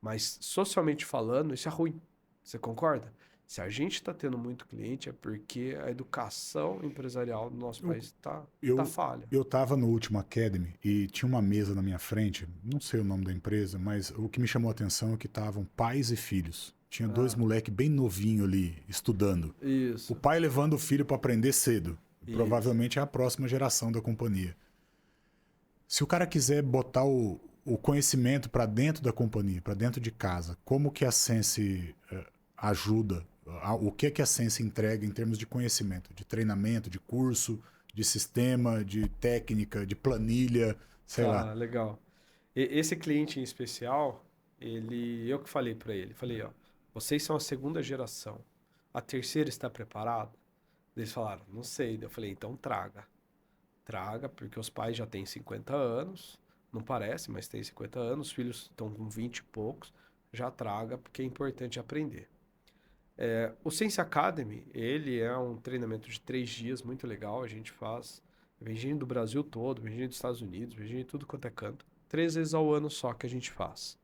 Mas, socialmente falando, isso é ruim. Você concorda? Se a gente está tendo muito cliente, é porque a educação empresarial do nosso Eu, país tá eu, falha. eu tava no último Academy e tinha uma mesa na minha frente, não sei o nome da empresa, mas o que me chamou a atenção é que estavam pais e filhos. Tinha dois Ah, moleques bem novinhos ali, estudando. O isso, pai levando o filho para aprender cedo. isso. Provavelmente é a próxima geração da companhia. Se o cara quiser botar o conhecimento para dentro da companhia, para dentro de casa, como que a Sense ajuda? O que a Sense entrega em termos de conhecimento, de treinamento, de curso, de sistema, de técnica, de planilha, sei lá. Tá, legal. Esse cliente em especial, eu que falei para ele, falei, ó, vocês são a segunda geração. A terceira está preparada? Eles falaram, não sei. Daí eu falei, então traga. Traga, porque os pais já têm 50 anos, não parece, mas tem 50 anos, os filhos estão com 20 e poucos, já traga, porque é importante aprender. O Sense Academy, ele é um treinamento de 3 dias, muito legal, a gente faz, vem gente do Brasil todo, vem gente dos Estados Unidos, vem gente de tudo quanto é canto, 3 vezes ao ano só que a gente faz.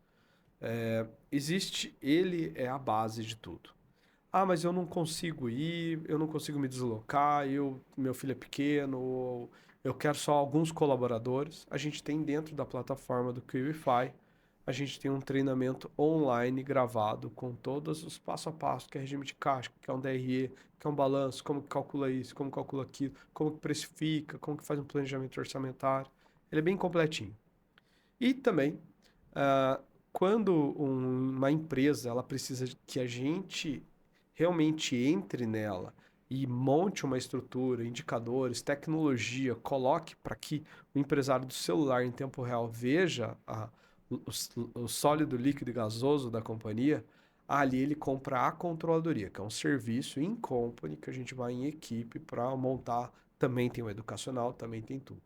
Ele é a base de tudo. Ah, mas eu não consigo ir, eu não consigo me deslocar, meu filho é pequeno, ou eu quero só alguns colaboradores. A gente tem dentro da plataforma do QIFI, a gente tem um treinamento online gravado com todos os passo a passo, que é regime de caixa, que é um DRE, que é um balanço, como que calcula isso, como calcula aquilo, como que precifica, como que faz um planejamento orçamentário. Ele é bem completinho. E também, ah, quando uma empresa ela precisa que a gente realmente entre nela e monte uma estrutura, indicadores, tecnologia, coloque para que o empresário do celular em tempo real veja o sólido líquido e gasoso da companhia, ali ele compra a controladoria, que é um serviço in company que a gente vai em equipe para montar. Também tem o educacional, também tem tudo.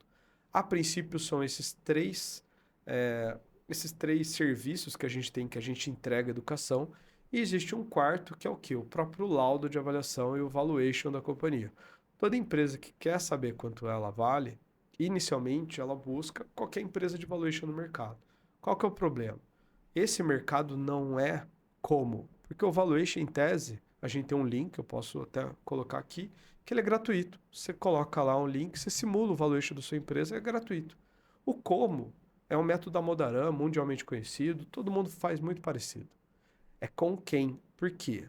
A princípio são é, esses três serviços que a gente tem, que a gente entrega educação, e existe um quarto, que é o quê? O próprio laudo de avaliação e o valuation da companhia. Toda empresa que quer saber quanto ela vale, inicialmente ela busca qualquer empresa de valuation no mercado. Qual que é o problema? Esse mercado não é como, porque o valuation, em tese, a gente tem um link, eu posso até colocar aqui, que ele é gratuito. Você coloca lá um link, você simula o valuation da sua empresa, é gratuito. O como é um método da Modaran, mundialmente conhecido, todo mundo faz muito parecido. É com quem? Por quê?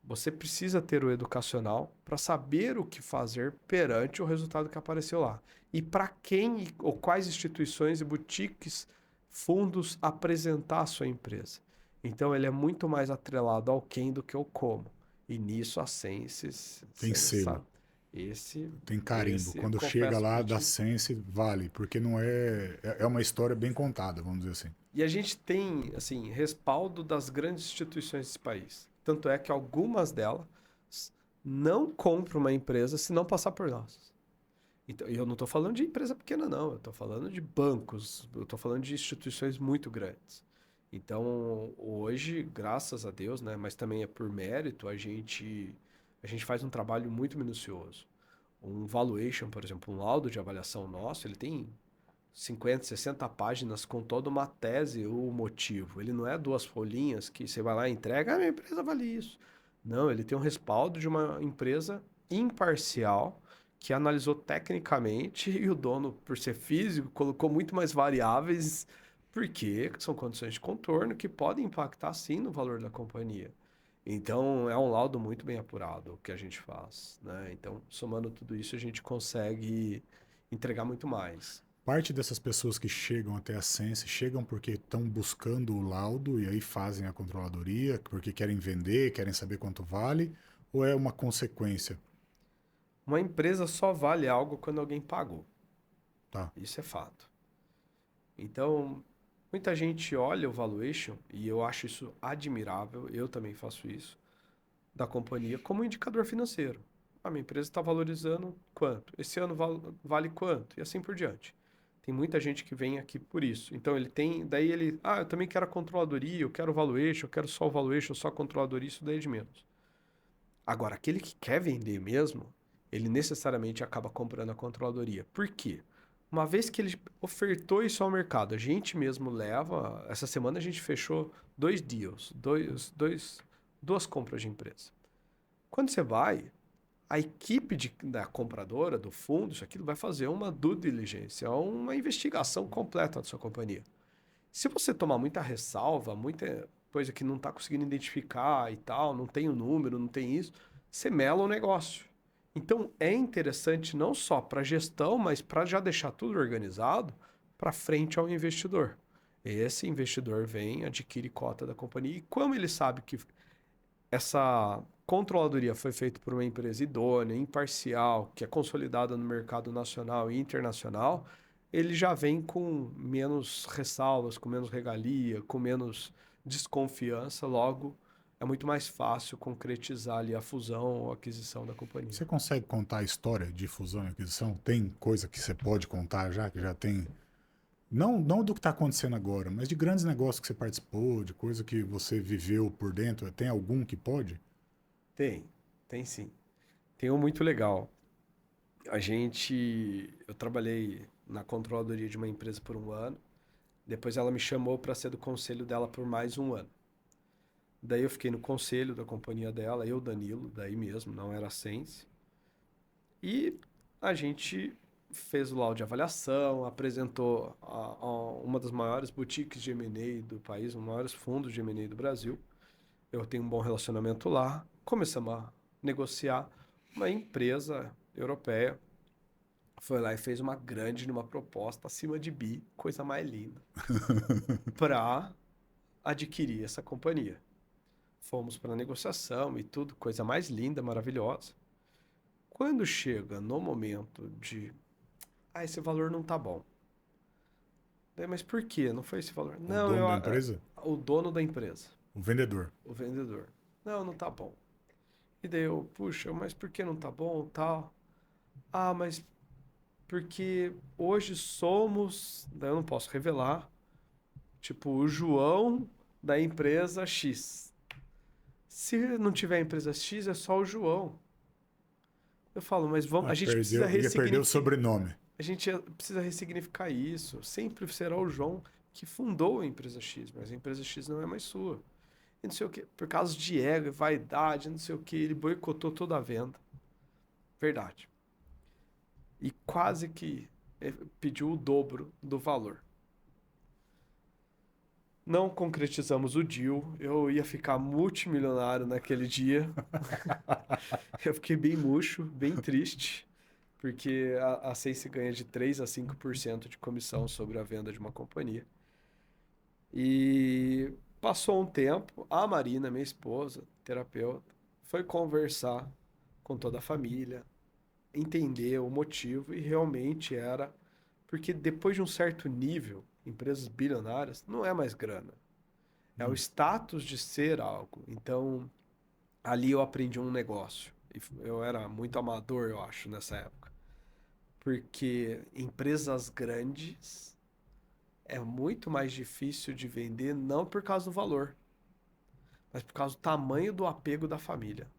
Você precisa ter o educacional para saber o que fazer perante o resultado que apareceu lá. E para quem ou quais instituições e boutiques, fundos apresentar a sua empresa. Então ele é muito mais atrelado ao quem do que ao como. E nisso a Sense, Tem você selo, sabe. Esse, tem carimbo. esse eu Quando chega confesso lá para da ti. Sense, vale, porque não é uma história bem contada, vamos dizer assim. E a gente tem, assim, respaldo das grandes instituições desse país. Tanto é que algumas delas não compram uma empresa se não passar por nós. Então, e eu não estou falando de empresa pequena, não. Eu estou falando de bancos, eu estou falando de instituições muito grandes. Então, hoje, graças a Deus, né, mas também é por mérito, a gente faz um trabalho muito minucioso. Um valuation, por exemplo, um laudo de avaliação nosso, ele tem 50, 60 páginas com toda uma tese, o motivo. Ele não é 2 folhinhas que você vai lá e entrega, minha empresa vale isso. Não, ele tem um respaldo de uma empresa imparcial que analisou tecnicamente e o dono, por ser físico, colocou muito mais variáveis, porque são condições de contorno que podem impactar sim no valor da companhia. Então, é um laudo muito bem apurado o que a gente faz, né? Então, somando tudo isso, a gente consegue entregar muito mais. Parte dessas pessoas que chegam até a Sense chegam porque estão buscando o laudo e aí fazem a controladoria, porque querem vender, querem saber quanto vale, ou é uma consequência? Uma empresa só vale algo quando alguém pagou. Tá. Isso é fato. Então, muita gente olha o valuation, e eu acho isso admirável, eu também faço isso, da companhia como um indicador financeiro. A minha empresa está valorizando quanto? Esse ano vale quanto? E assim por diante. Tem muita gente que vem aqui por isso. Então eu também quero a controladoria, eu quero o valuation, eu quero só o valuation, só a controladoria, isso daí é de menos. Agora, aquele que quer vender mesmo, ele necessariamente acaba comprando a controladoria. Por quê? Uma vez que ele ofertou isso ao mercado, a gente mesmo leva. Essa semana a gente fechou 2 deals, duas compras de empresa. Quando você vai, a equipe da compradora, do fundo, isso aquilo, vai fazer uma due diligence, uma investigação completa da sua companhia. Se você tomar muita ressalva, muita coisa que não está conseguindo identificar e tal, não tem o número, não tem isso, você mela o negócio. Então é interessante não só para a gestão, mas para já deixar tudo organizado para frente ao investidor. Esse investidor vem, adquire cota da companhia e como ele sabe que essa controladoria foi feita por uma empresa idônea, imparcial, que é consolidada no mercado nacional e internacional, ele já vem com menos ressalvas, com menos regalia, com menos desconfiança, logo é muito mais fácil concretizar ali a fusão ou aquisição da companhia. Você consegue contar a história de fusão e aquisição? Tem coisa que você pode contar já, que já tem. Não do que está acontecendo agora, mas de grandes negócios que você participou, de coisa que você viveu por dentro. Tem algum que pode? Tem sim. Tem um muito legal. Eu trabalhei na controladoria de uma empresa por um ano. Depois ela me chamou para ser do conselho dela por mais um ano. Daí eu fiquei no conselho da companhia dela, eu, Danilo, daí mesmo, não era a Sense. E a gente fez o laudo de avaliação, apresentou a uma das maiores boutiques de M&A do país, um dos maiores fundos de M&A do Brasil. Eu tenho um bom relacionamento lá. Começamos a negociar. Uma empresa europeia foi lá e fez uma proposta acima de bi, coisa mais linda, para adquirir essa companhia. Fomos para a negociação e tudo, coisa mais linda, maravilhosa. Quando chega no momento de, esse valor não tá bom. Daí, mas por quê? Não foi esse valor? O Não, dono da empresa? o dono da empresa, O vendedor. o vendedor. Não tá bom. E daí eu, puxa, mas por que não tá bom, tal? Mas porque hoje somos, daí eu não posso revelar, tipo, o João da empresa X. Se não tiver a empresa X, é só o João. Eu falo, mas vamos, a gente precisa Ia perder o sobrenome. A gente precisa ressignificar isso. Sempre será o João que fundou a empresa X, mas a empresa X não é mais sua. E não sei o quê. Por causa de ego, vaidade, não sei o quê, ele boicotou toda a venda. Verdade. E quase que pediu o dobro do valor. Não concretizamos o deal. Eu ia ficar multimilionário naquele dia. Eu fiquei bem murcho, bem triste, porque a Sense ganha de 3 a 5% de comissão sobre a venda de uma companhia. E passou um tempo, a Marina, minha esposa, terapeuta, foi conversar com toda a família, entender o motivo e realmente era porque depois de um certo nível, empresas bilionárias não é mais grana, é o status de ser algo. Então, ali eu aprendi um negócio. Eu era muito amador, eu acho, nessa época. Porque empresas grandes é muito mais difícil de vender, não por causa do valor, mas por causa do tamanho do apego da família.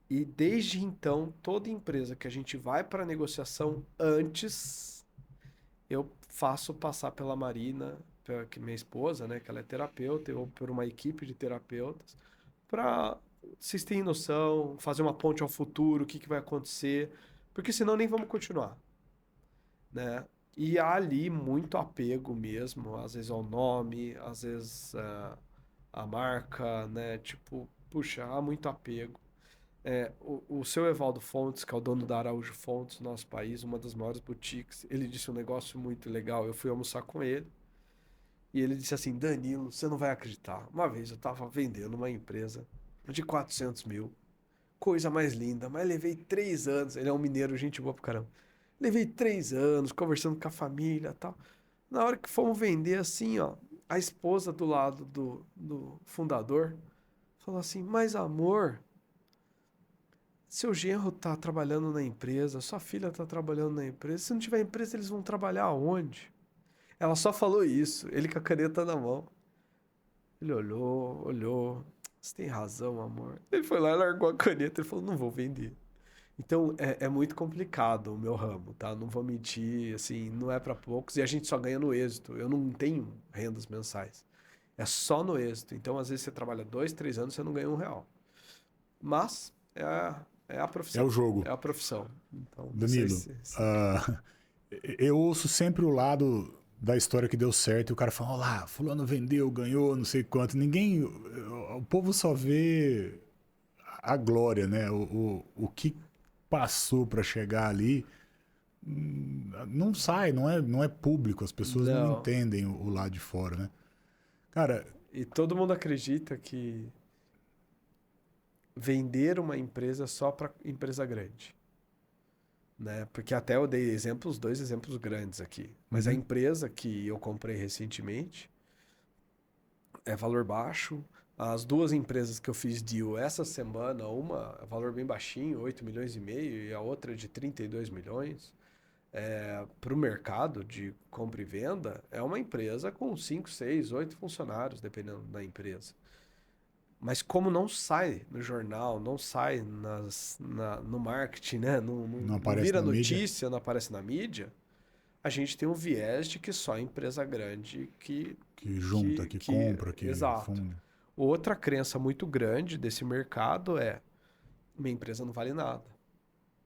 E desde então, toda empresa que a gente vai para negociação antes, eu faço passar pela Marina, que minha esposa, né, que ela é terapeuta, ou por uma equipe de terapeutas, para vocês terem noção, fazer uma ponte ao futuro, o que vai acontecer, porque senão nem vamos continuar, né? E há ali muito apego mesmo, às vezes ao nome, às vezes a marca, né? Tipo, puxa, há muito apego. O seu Evaldo Fontes, que é o dono da Araújo Fontes, no nosso país, uma das maiores boutiques, ele disse um negócio muito legal. Eu fui almoçar com ele e ele disse assim: Danilo, você não vai acreditar. Uma vez eu estava vendendo uma empresa de 400 mil, coisa mais linda, mas levei 3 anos. Ele é um mineiro, gente boa pro caramba. Levei 3 anos conversando com a família e tal. Na hora que fomos vender, assim, ó, a esposa do lado do fundador falou assim: mas amor. Seu genro tá trabalhando na empresa, sua filha tá trabalhando na empresa. Se não tiver empresa, eles vão trabalhar aonde? Ela só falou isso, ele com a caneta na mão. Ele olhou. Você tem razão, amor. Ele foi lá e largou a caneta e falou: não vou vender. Então é muito complicado o meu ramo, tá? Não vou mentir, assim, não é para poucos e a gente só ganha no êxito. Eu não tenho rendas mensais. É só no êxito. Então, às vezes, você trabalha 2, 3 anos e você não ganha R$ 1. Mas é a É profissão. o jogo. É a profissão. Então, não sei Danilo, eu ouço sempre o lado da história que deu certo e o cara fala: olha lá, fulano vendeu, ganhou, não sei quanto. Ninguém. O povo só vê a glória, né? O que passou para chegar ali não sai, não é público, as pessoas não Não. entendem o lado de fora, né? Cara, E todo mundo acredita que vender uma empresa só para empresa grande, né? Porque até eu dei exemplos, 2 exemplos grandes aqui. Mas a empresa que eu comprei recentemente é valor baixo, As duas empresas que eu fiz deal essa semana, uma é valor bem baixinho, 8,5 milhões, e a outra de 32 milhões. Para o mercado de compra e venda, é uma empresa com 5, 6, 8 funcionários, dependendo da empresa. Mas como não sai no jornal, não sai no marketing, né? Não, não, Não não aparece vira na mídia? notícia, não aparece na mídia, a gente tem um viés de que só a empresa grande Que junta, que compra, que Exato. funde. Outra crença muito grande desse mercado é: minha empresa não vale nada.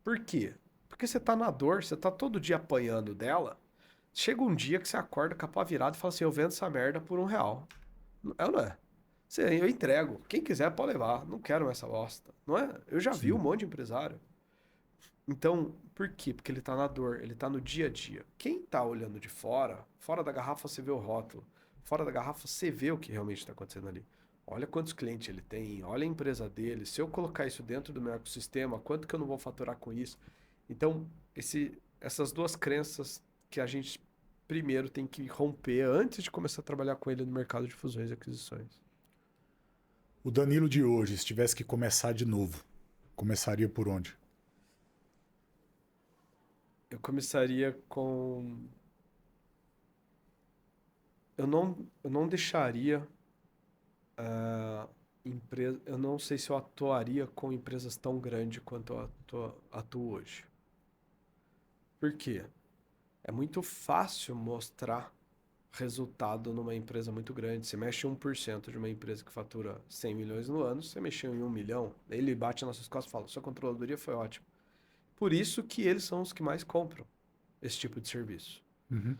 Por quê? Porque você tá na dor, você tá todo dia apanhando dela. Chega um dia que você acorda com a pá virada e fala assim: eu vendo essa merda por R$ 1. É ou não é? Eu entrego. Quem quiser pode levar. Não quero mais essa bosta. Não é? Eu já vi um Sim. monte de empresário. Então, por quê? Porque ele tá na dor, ele tá no dia a dia. Quem tá olhando de fora, fora da garrafa você vê o rótulo. Fora da garrafa você vê o que realmente está acontecendo ali. Olha quantos clientes ele tem, olha a empresa dele. Se eu colocar isso dentro do meu ecossistema, quanto que eu não vou faturar com isso? Então, essas duas crenças que a gente primeiro tem que romper antes de começar a trabalhar com ele no mercado de fusões e aquisições. O Danilo de hoje, se tivesse que começar de novo, começaria por onde? Eu começaria com. Eu não deixaria empresa. Eu não sei se eu atuaria com empresas tão grandes quanto eu atuo hoje. Por quê? É muito fácil mostrar resultado numa empresa muito grande. Você mexe 1% de uma empresa que fatura 100 milhões no ano, você mexeu em 1 milhão, ele bate nas suas costas e fala: sua controladoria foi ótima. Por isso que eles são os que mais compram esse tipo de serviço. Uhum.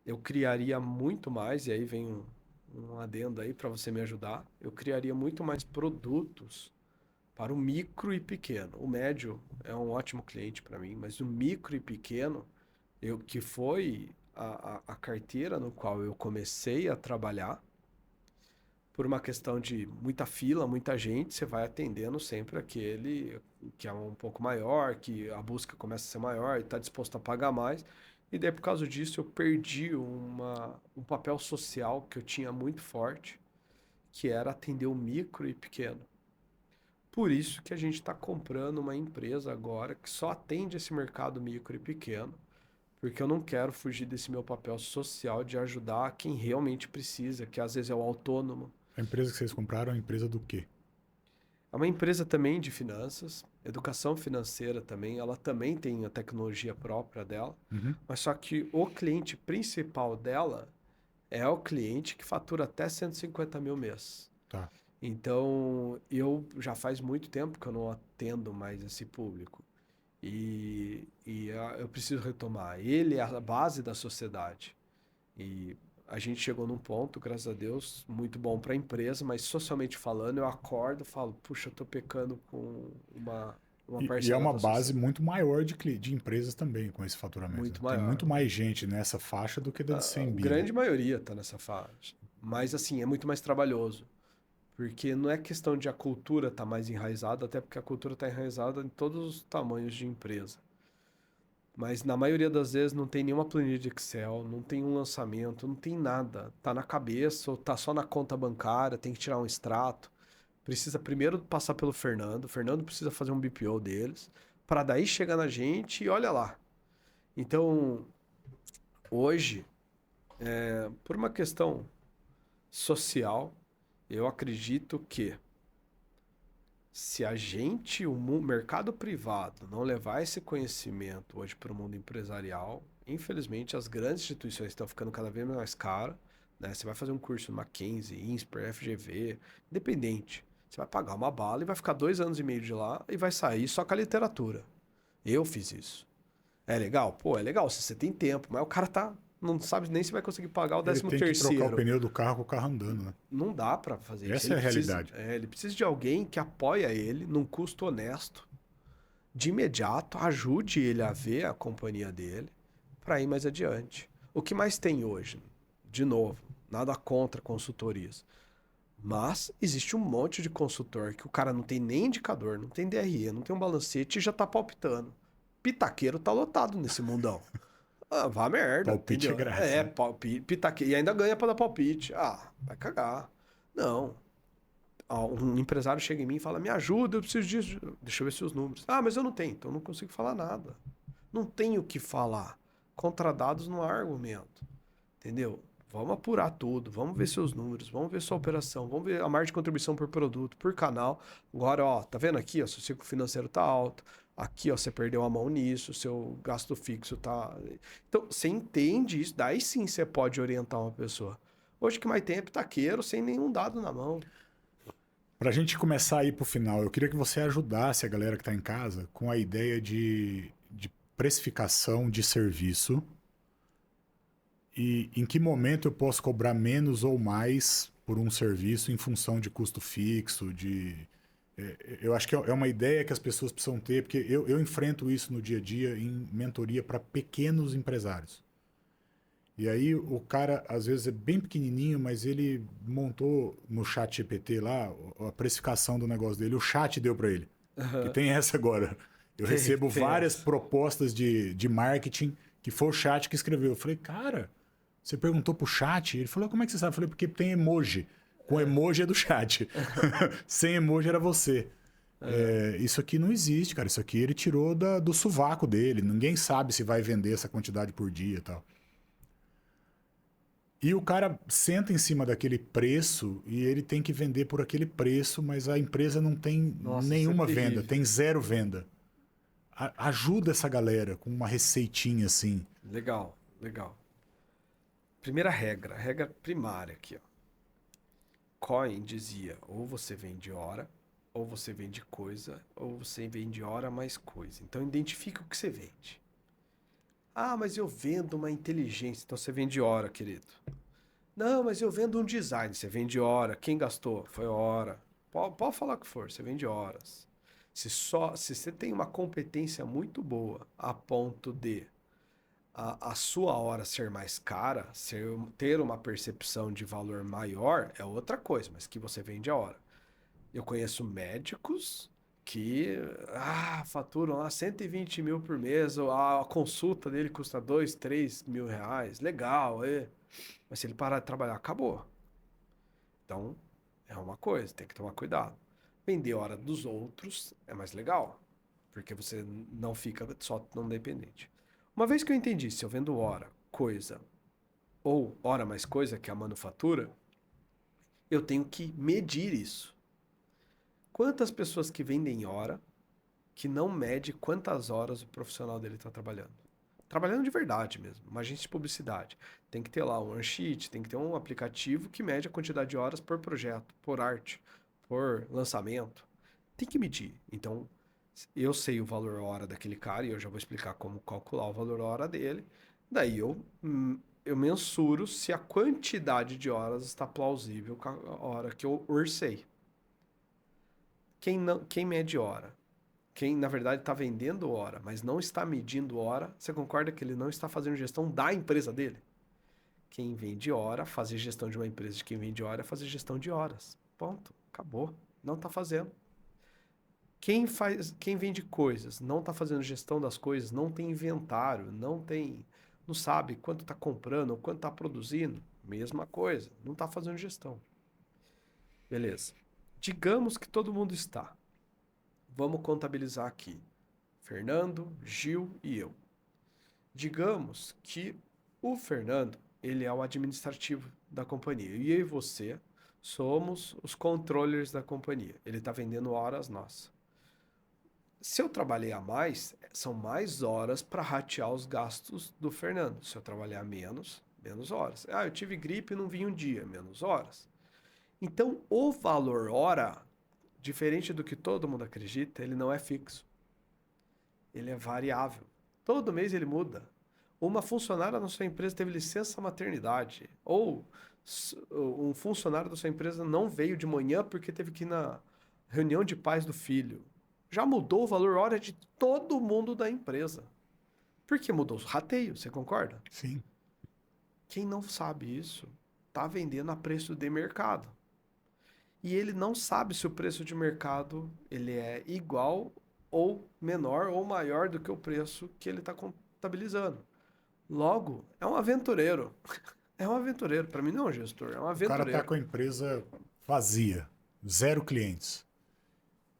Eu criaria muito mais, e aí vem um adendo aí para você me ajudar. Eu criaria muito mais produtos para o micro e pequeno. O médio é um ótimo cliente para mim, mas o micro e pequeno, que foi a carteira no qual eu comecei a trabalhar, por uma questão de muita fila, muita gente, você vai atendendo sempre aquele que é um pouco maior, que a busca começa a ser maior e está disposto a pagar mais. E daí, por causa disso, eu perdi um papel social que eu tinha muito forte, que era atender o micro e pequeno. Por isso que a gente está comprando uma empresa agora que só atende esse mercado micro e pequeno, porque eu não quero fugir desse meu papel social de ajudar quem realmente precisa, que às vezes é o autônomo. A empresa que vocês compraram é uma empresa do quê? É uma empresa também de finanças, educação financeira também, ela também tem a tecnologia própria dela, Uhum. mas só que o cliente principal dela é o cliente que fatura até 150 mil mês. Tá. Então, eu já faz muito tempo que eu não atendo mais esse público. Eu preciso retomar. Ele é a base da sociedade. E a gente chegou num ponto, graças a Deus, muito bom para a empresa, mas socialmente falando, eu acordo e falo: puxa, eu tô pecando com uma E é parcela uma da base sociedade muito maior de empresas também com esse faturamento, né? muito Tem maior. muito mais gente nessa faixa do que da de A 100 bi, né? grande maioria está nessa faixa. Mas, assim, é muito mais trabalhoso. Porque não é questão de a cultura estar mais enraizada, até porque a cultura está enraizada em todos os tamanhos de empresa. Mas na maioria das vezes não tem nenhuma planilha de Excel, não tem um lançamento, não tem nada. Tá na cabeça ou tá só na conta bancária, tem que tirar um extrato. Precisa primeiro passar pelo Fernando, o Fernando precisa fazer um BPO deles, para daí chegar na gente e olha lá. Então, hoje, por uma questão social, eu acredito que se a gente, o mercado privado, não levar esse conhecimento hoje para o mundo empresarial, infelizmente as grandes instituições estão ficando cada vez mais caras, né? Você vai fazer um curso no Mackenzie, INSPER, FGV, independente. Você vai pagar uma bala e vai ficar 2 anos e meio de lá e vai sair só com a literatura. Eu fiz isso. É legal? Pô, é legal se você tem tempo, mas o cara não sabe nem se vai conseguir pagar o Ele décimo tem que trocar o terceiro. pneu do carro com o carro andando, né? Não dá para fazer isso. Essa é a realidade. Ele precisa de alguém que apoia ele num custo honesto, de imediato, ajude ele a ver a companhia dele para ir mais adiante. O que mais tem hoje? De novo, nada contra consultorias. Mas existe um monte de consultor que o cara não tem nem indicador, não tem DRE, não tem um balancete e já tá palpitando. Pitaqueiro tá lotado nesse mundão. Ah, vá merda, Palpite entendeu? é grátis, né? Palpite, pitaqueiro. E ainda ganha pra dar palpite. Ah, vai cagar. Não. Um empresário chega em mim e fala, me ajuda, eu preciso disso. Deixa eu ver seus números. Ah, mas eu não tenho, então eu não consigo falar nada. Não tenho o que falar. Contra dados não há argumento. Entendeu? Vamos apurar tudo, vamos ver seus números, vamos ver sua operação, vamos ver a margem de contribuição por produto, por canal. Agora, ó, tá vendo aqui, ó, seu ciclo financeiro tá alto. Aqui, ó, você perdeu a mão nisso, seu gasto fixo tá... Então, você entende isso, daí sim você pode orientar uma pessoa. Hoje que mais tem é pitaqueiro, sem nenhum dado na mão. Para a gente começar a ir para o final, eu queria que você ajudasse a galera que está em casa com a ideia de precificação de serviço e em que momento eu posso cobrar menos ou mais por um serviço em função de custo fixo, eu acho que é uma ideia que as pessoas precisam ter, porque eu enfrento isso no dia a dia em mentoria para pequenos empresários. E aí o cara, às vezes, é bem pequenininho, mas ele montou no chat GPT lá a precificação do negócio dele. O chat deu para ele. Que tem essa agora. Eu recebo várias propostas de marketing que foi o chat que escreveu. Eu falei, cara, você perguntou pro chat? Ele falou, como é que você sabe? Eu falei, porque tem emoji. Com emoji é do chat. Sem emoji era você. Isso aqui não existe, cara. Isso aqui ele tirou do sovaco dele. Ninguém sabe se vai vender essa quantidade por dia e tal. E o cara senta em cima daquele preço e ele tem que vender por aquele preço, mas a empresa não tem nenhuma venda, tem zero venda. Ajuda essa galera com uma receitinha assim. Legal, legal. Primeira regra primária aqui, ó. Coin dizia, ou você vende hora, ou você vende coisa, ou você vende hora mais coisa. Então identifica o que você vende. Ah, mas eu vendo uma inteligência. Então você vende hora, querido. Não, mas eu vendo um design. Você vende hora. Quem gastou? Foi hora. Pode falar o que for, você vende horas. Se você tem uma competência muito boa a ponto de a sua hora ser mais cara, ter uma percepção de valor maior, é outra coisa, mas que você vende a hora. Eu conheço médicos que faturam lá 120 mil por mês, ou a consulta dele custa 2, 3 mil reais, legal, mas se ele parar de trabalhar, acabou. Então, é uma coisa, tem que tomar cuidado. Vender hora dos outros é mais legal, porque você não fica só não dependente. Uma vez que eu entendi, se eu vendo hora, coisa, ou hora mais coisa, que é a manufatura, eu tenho que medir isso. Quantas pessoas que vendem hora que não mede quantas horas o profissional dele está trabalhando? Trabalhando de verdade mesmo, uma agência de publicidade. Tem que ter lá um sheet, tem que ter um aplicativo que mede a quantidade de horas por projeto, por arte, por lançamento. Tem que medir. Então, eu sei o valor hora daquele cara e eu já vou explicar como calcular o valor hora dele. Daí eu mensuro se a quantidade de horas está plausível com a hora que eu orcei. Quem mede hora? Quem, na verdade, está vendendo hora, mas não está medindo hora, você concorda que ele não está fazendo gestão da empresa dele? Quem vende hora, fazer gestão de uma empresa de quem vende hora é fazer gestão de horas. Ponto. Acabou. Não está fazendo. Quem vende coisas, não está fazendo gestão das coisas, não tem inventário, não sabe quanto está comprando, quanto está produzindo, mesma coisa, não está fazendo gestão. Beleza. Digamos que todo mundo está. Vamos contabilizar aqui. Fernando, Gil e eu. Digamos que o Fernando, ele é o administrativo da companhia. E eu e você somos os controllers da companhia. Ele está vendendo horas nossas. Se eu trabalhei a mais, são mais horas para ratear os gastos do Fernando. Se eu trabalhar menos horas. Eu tive gripe e não vim um dia, menos horas. Então, o valor hora, diferente do que todo mundo acredita, ele não é fixo. Ele é variável. Todo mês ele muda. Uma funcionária na sua empresa teve licença maternidade. Ou um funcionário da sua empresa não veio de manhã porque teve que ir na reunião de pais do filho. Já mudou o valor hora de todo mundo da empresa. Por que mudou? Rateio, você concorda? Sim. Quem não sabe isso está vendendo a preço de mercado. E ele não sabe se o preço de mercado ele é igual ou menor ou maior do que o preço que ele está contabilizando. Logo, é um aventureiro. É um aventureiro. Para mim não é um gestor, é um aventureiro. O cara tá com a empresa vazia. 0 clientes,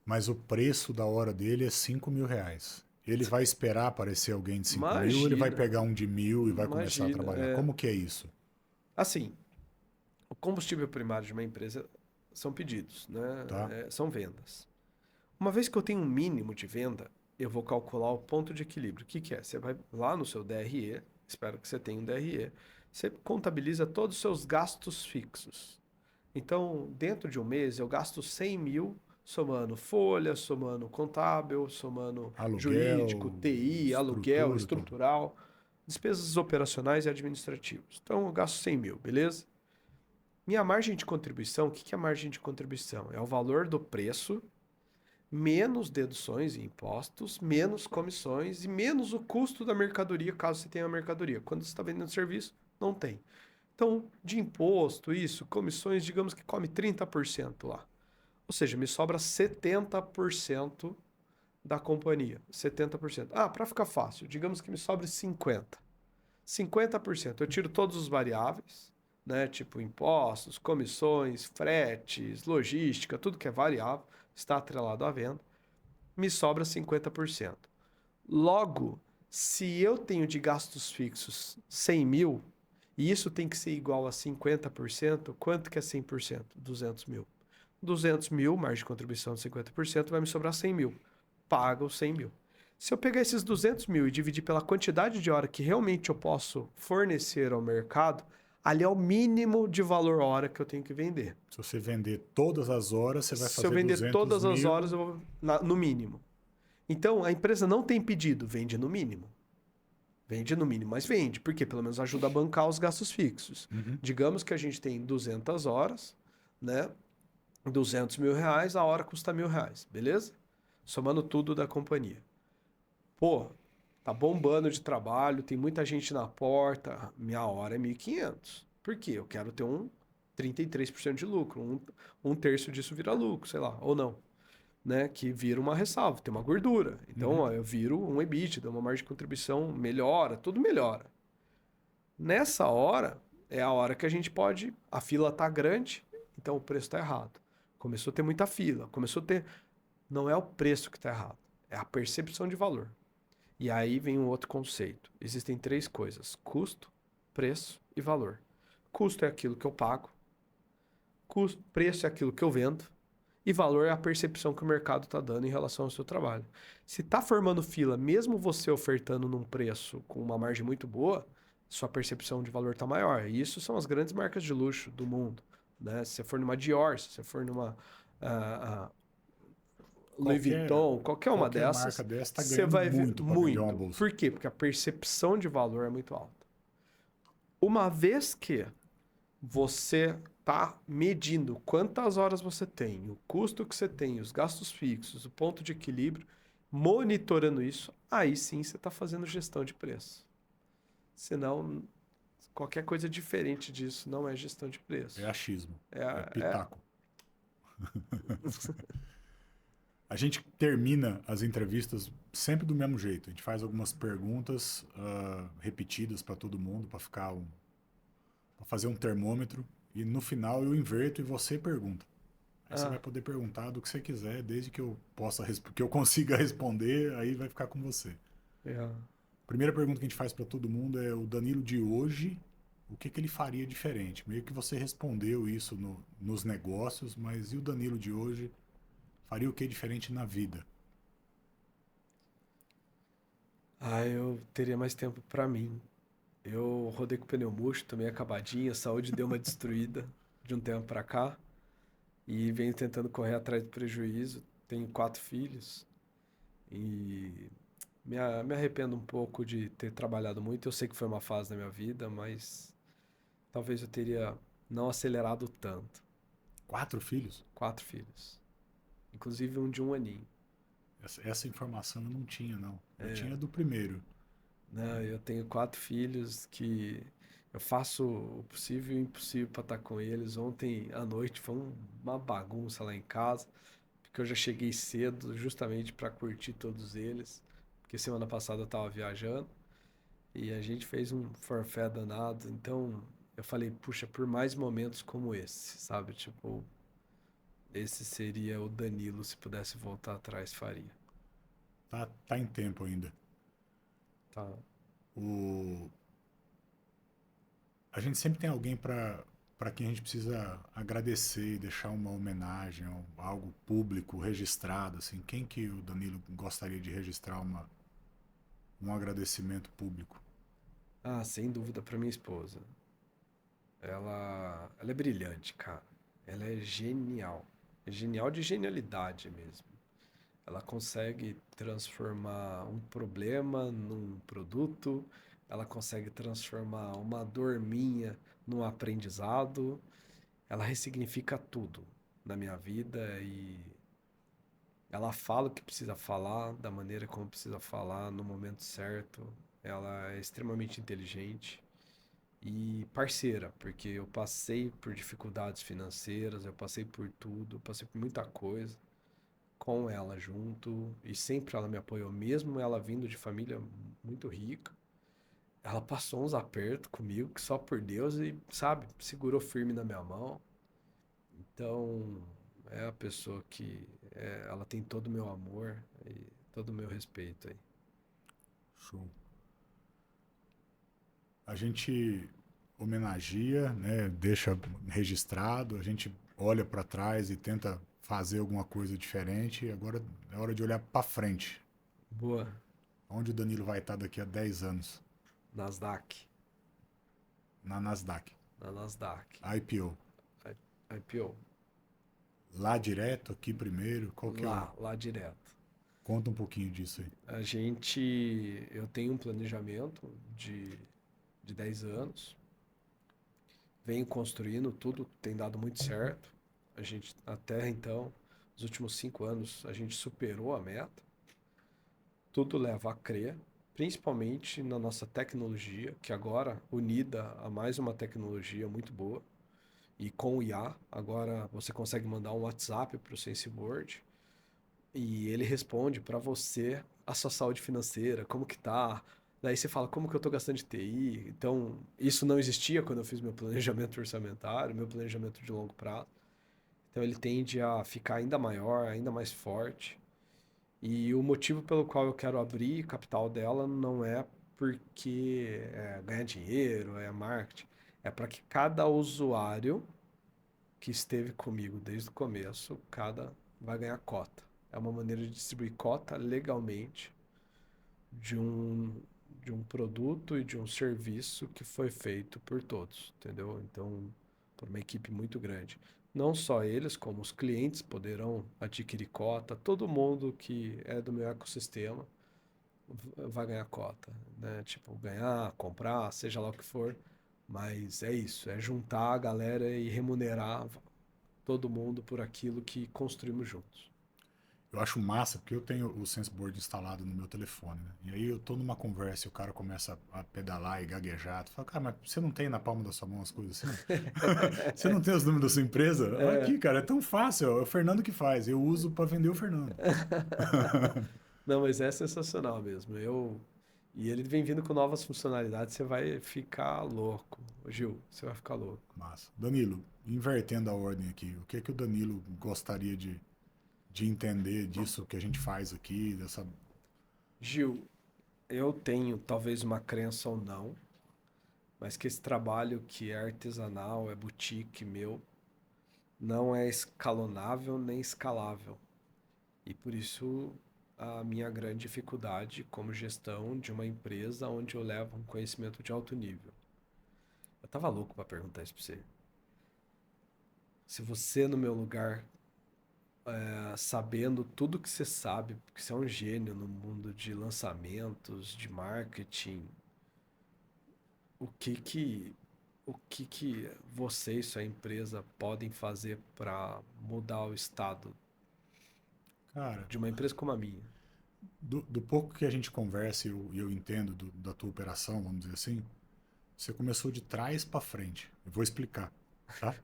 mas o preço da hora dele é R$ 5.000. Ele vai esperar aparecer alguém de 5.000, ele vai Imagina, pegar um de 1.000 e vai começar a imagina. trabalhar. Como que é isso? Assim, o combustível primário de uma empresa são pedidos, Tá? né? São vendas. Uma vez que eu tenho um mínimo de venda, eu vou calcular o ponto de equilíbrio. O que que é? Você vai lá no seu DRE, espero que você tenha um DRE, você contabiliza todos os seus gastos fixos. Então, dentro de um mês, eu gasto 100 mil somando folha, somando contábil, somando jurídico, Aluguel, TI, aluguel, estrutura, tudo. estrutural, despesas operacionais e administrativas. Então, eu gasto 100 mil, beleza? Minha margem de contribuição, o que que é a margem de contribuição? É o valor do preço menos deduções e impostos, menos comissões e menos o custo da mercadoria, caso você tenha a mercadoria. Quando você está vendendo serviço, não tem. Então, de imposto, isso, comissões, digamos que come 30% lá. Ou seja, me sobra 70% da companhia. 70%. Ah, para ficar fácil, digamos que me sobre 50%. 50%. Eu tiro todos os variáveis, né? Tipo impostos, comissões, fretes, logística, tudo que é variável, está atrelado à venda. Me sobra 50%. Logo, se eu tenho de gastos fixos 100 mil, e isso tem que ser igual a 50%, quanto que é 100%? 200 mil. 200 mil, margem de contribuição de 50%, vai me sobrar 100 mil. Paga os 100 mil. Se eu pegar esses 200 mil e dividir pela quantidade de hora que realmente eu posso fornecer ao mercado, ali é o mínimo de valor hora que eu tenho que vender. Se você vender todas as horas, você vai Se eu fazer vender 200 todas as horas, mil. eu vou no mínimo. Então, a empresa não tem pedido, vende no mínimo. Vende no mínimo, mas vende, porque pelo menos ajuda a bancar os gastos fixos. Uhum. Digamos que a gente tem 200 horas, né? 200 mil reais, a hora custa R$ 1.000, beleza? Somando tudo da companhia. Pô, tá bombando de trabalho, tem muita gente na porta, minha hora é 1.500. Por quê? Eu quero ter um 33% de lucro, um terço disso vira lucro, sei lá, ou não, né? Que vira uma ressalva, tem uma gordura. Então, Uhum. ó, eu viro um EBITDA, uma margem de contribuição melhora, tudo melhora. Nessa hora, é a hora que a gente pode. A fila tá grande, então o preço tá errado. Começou a ter muita fila, começou a ter. Não é o preço que tá errado, é a percepção de valor. E aí vem um outro conceito. Existem três coisas: custo, preço e valor. Custo é aquilo que eu pago, preço é aquilo que eu vendo, e valor é a percepção que o mercado está dando em relação ao seu trabalho. Se está formando fila, mesmo você ofertando num preço com uma margem muito boa, sua percepção de valor está maior. E isso são as grandes marcas de luxo do mundo. Né? Se você for numa Dior, se você for numa Louis Qualquer, Vuitton, qualquer uma qualquer marca dessas, dessa está você ganhando vai ver muito para vender uma muito. bolsa. Por quê? Porque a percepção de valor é muito alta. Uma vez que você está medindo quantas horas você tem, o custo que você tem, os gastos fixos, o ponto de equilíbrio, monitorando isso, aí sim você está fazendo gestão de preço. Senão, qualquer coisa diferente disso não é gestão de preço. É achismo, É, é é... pitaco. A gente termina as entrevistas sempre do mesmo jeito. A gente faz algumas perguntas repetidas para todo mundo, para fazer um termômetro. E no final eu inverto e você pergunta. Aí você vai poder perguntar do que você quiser, desde que que eu consiga responder, aí vai ficar com você. é. Primeira pergunta que a gente faz para todo mundo é o Danilo de hoje, o que ele faria diferente? Meio que você respondeu isso nos negócios, mas e o Danilo de hoje faria o que diferente na vida? Eu teria mais tempo para mim. Eu rodei com o pneu murcho, tomei acabadinha, a saúde deu uma destruída de um tempo para cá. E venho tentando correr atrás do prejuízo. Tenho 4 filhos e me arrependo um pouco de ter trabalhado muito. Eu sei que foi uma fase da minha vida, mas talvez eu teria não acelerado tanto. 4 filhos? 4 filhos, inclusive um de 1 aninho. Essa informação eu não tinha, não. Eu É, tinha do primeiro. né, eu tenho 4 filhos que eu faço o possível e o impossível para estar com eles. Ontem à noite foi uma bagunça lá em casa, porque eu já cheguei cedo justamente para curtir todos eles, porque semana passada eu estava viajando e a gente fez um forfé danado. Então eu falei, puxa, por mais momentos como esse, sabe? Tipo, Esse seria o Danilo, se pudesse voltar atrás, faria. Tá em tempo ainda. Tá. O, a gente sempre tem alguém para quem a gente precisa agradecer e deixar uma homenagem, algo público, registrado, assim. Quem que o Danilo gostaria de registrar um agradecimento público? Ah, sem dúvida para minha esposa. Ela é brilhante, cara. Ela é genial. É genial de genialidade mesmo. Ela consegue transformar um problema num produto, ela consegue transformar uma dor minha num aprendizado. Ela ressignifica tudo na minha vida e ela fala o que precisa falar, da maneira como precisa falar, no momento certo. Ela é extremamente inteligente e parceira, porque eu passei por dificuldades financeiras, eu passei por tudo, eu passei por muita coisa com ela junto e sempre ela me apoiou, mesmo ela vindo de família muito rica. Ela passou uns apertos comigo que só por Deus e, sabe, segurou firme na minha mão. Então, é a pessoa que ela tem todo o meu amor e todo o meu respeito aí. Show. A gente homenageia, né, deixa registrado, a gente olha para trás e tenta fazer alguma coisa diferente. E agora é hora de olhar para frente. Boa, Onde o Danilo vai estar daqui a 10 anos? Nasdaq, Na Nasdaq. na Nasdaq, IPO. IPO, Lá direto, aqui primeiro? Qual que é o... lá direto. Conta um pouquinho disso aí. Eu tenho um planejamento de 10 anos, venho construindo, tudo tem dado muito certo. A gente, até então, nos últimos 5 anos, a gente superou a meta. Tudo leva a crer, principalmente na nossa tecnologia, que agora, unida a mais uma tecnologia muito boa, e com o IA, agora você consegue mandar um WhatsApp para o SenseBoard e ele responde para você a sua saúde financeira, como que tá. Daí você fala, como que eu tô gastando de TI? Então, isso não existia quando eu fiz meu planejamento orçamentário, meu planejamento de longo prazo. Então, ele tende a ficar ainda maior, ainda mais forte. E o motivo pelo qual eu quero abrir capital dela não é porque ganhar dinheiro, é marketing. É para que cada usuário que esteve comigo desde o começo, cada vai ganhar cota. É uma maneira de distribuir cota legalmente de um, de um produto e de um serviço que foi feito por todos, entendeu? Então, por uma equipe muito grande. Não só eles, como os clientes poderão adquirir cota, todo mundo que é do meu ecossistema vai ganhar cota, né? Tipo, ganhar, comprar, seja lá o que for. Mas é isso, é juntar a galera e remunerar todo mundo por aquilo que construímos juntos. Eu acho massa, porque eu tenho o SenseBoard instalado no meu telefone, né? E aí eu tô numa conversa e o cara começa a pedalar e gaguejar. Tu fala, cara, mas você não tem na palma da sua mão as coisas assim? Você não tem os números da sua empresa? Olha aqui, cara, é tão fácil. É o Fernando que faz. Eu uso para vender o Fernando. Não, mas é sensacional mesmo. E ele vem vindo com novas funcionalidades, você vai ficar louco. Ô, Gil, você vai ficar louco. Massa. Danilo, invertendo a ordem aqui, o que é que o Danilo gostaria de entender disso que a gente faz aqui, dessa... Gil, eu tenho talvez uma crença ou não, mas que esse trabalho que é artesanal, é boutique meu, não é escalonável nem escalável. E por isso a minha grande dificuldade como gestão de uma empresa onde eu levo um conhecimento de alto nível. Eu tava louco para perguntar isso para você. Se você no meu lugar, sabendo tudo que você sabe, porque você é um gênio no mundo de lançamentos, de marketing, o que que o que você e sua empresa podem fazer para mudar o estado Cara, de uma empresa como a minha? do pouco que a gente conversa e eu entendo da tua operação, vamos dizer assim, você começou de trás para frente. Eu vou explicar, tá?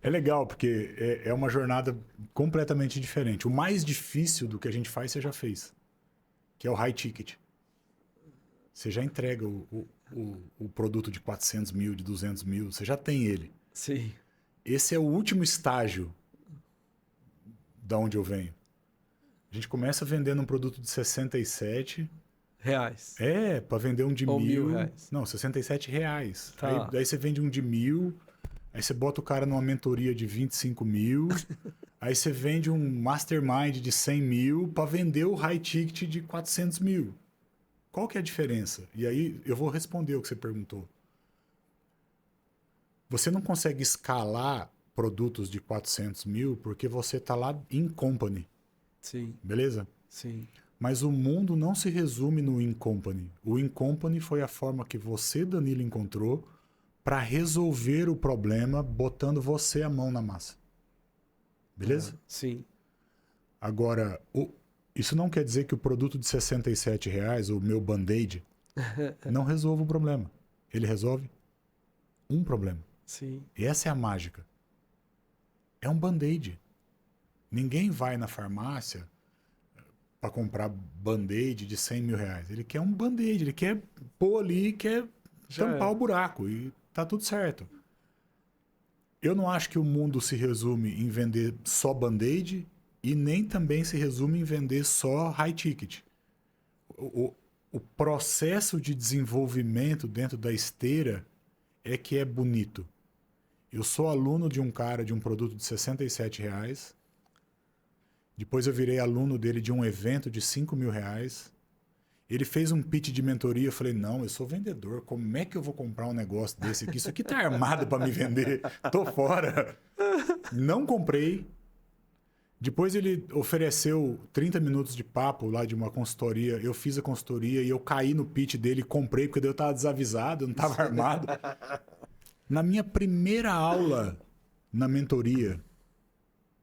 É legal, porque é uma jornada completamente diferente. O mais difícil do que a gente faz, você já fez, que é o high ticket. Você já entrega o produto de 400 mil, de 200 mil, você já tem ele. Sim, esse é o último estágio da onde eu venho. A gente começa vendendo um produto de 67. Reais. Para vender um de Ou 1.000. R$ 1.000. Não, R$ 67. Tá. Aí você vende um de 1.000. Aí você bota o cara numa mentoria de 25.000. Aí você vende um mastermind de 100.000 para vender o high ticket de 400.000. Qual que é a diferença? E aí eu vou responder o que você perguntou. Você não consegue escalar produtos de 400.000 porque você está lá in company. Sim. Beleza? Sim. Mas o mundo não se resume no in company. O in company foi a forma que você, Danilo, encontrou para resolver o problema botando você a mão na massa. Beleza? Sim. Agora, isso não quer dizer que o produto de R$ 67, o meu Band-Aid, não resolve o problema. Ele resolve um problema. Sim. E essa é a mágica. É um Band-Aid. Ninguém vai na farmácia para comprar Band-Aid de R$ 100.000. Ele quer um Band-Aid, ele quer pôr ali, quer tampar o buraco e tá tudo certo. Eu não acho que o mundo se resume em vender só Band-Aid e nem também se resume em vender só high ticket. O processo de desenvolvimento dentro da esteira é que é bonito. Eu sou aluno de um cara de um produto de R$ 67. Depois eu virei aluno dele de um evento de R$ 5.000. Ele fez um pitch de mentoria. Eu falei, não, eu sou vendedor. Como é que eu vou comprar um negócio desse aqui? Isso aqui tá armado para me vender. Tô fora. Não comprei. Depois ele ofereceu 30 minutos de papo lá de uma consultoria. Eu fiz a consultoria e eu caí no pitch dele e comprei, porque eu estava desavisado, eu não estava armado. Na minha primeira aula na mentoria,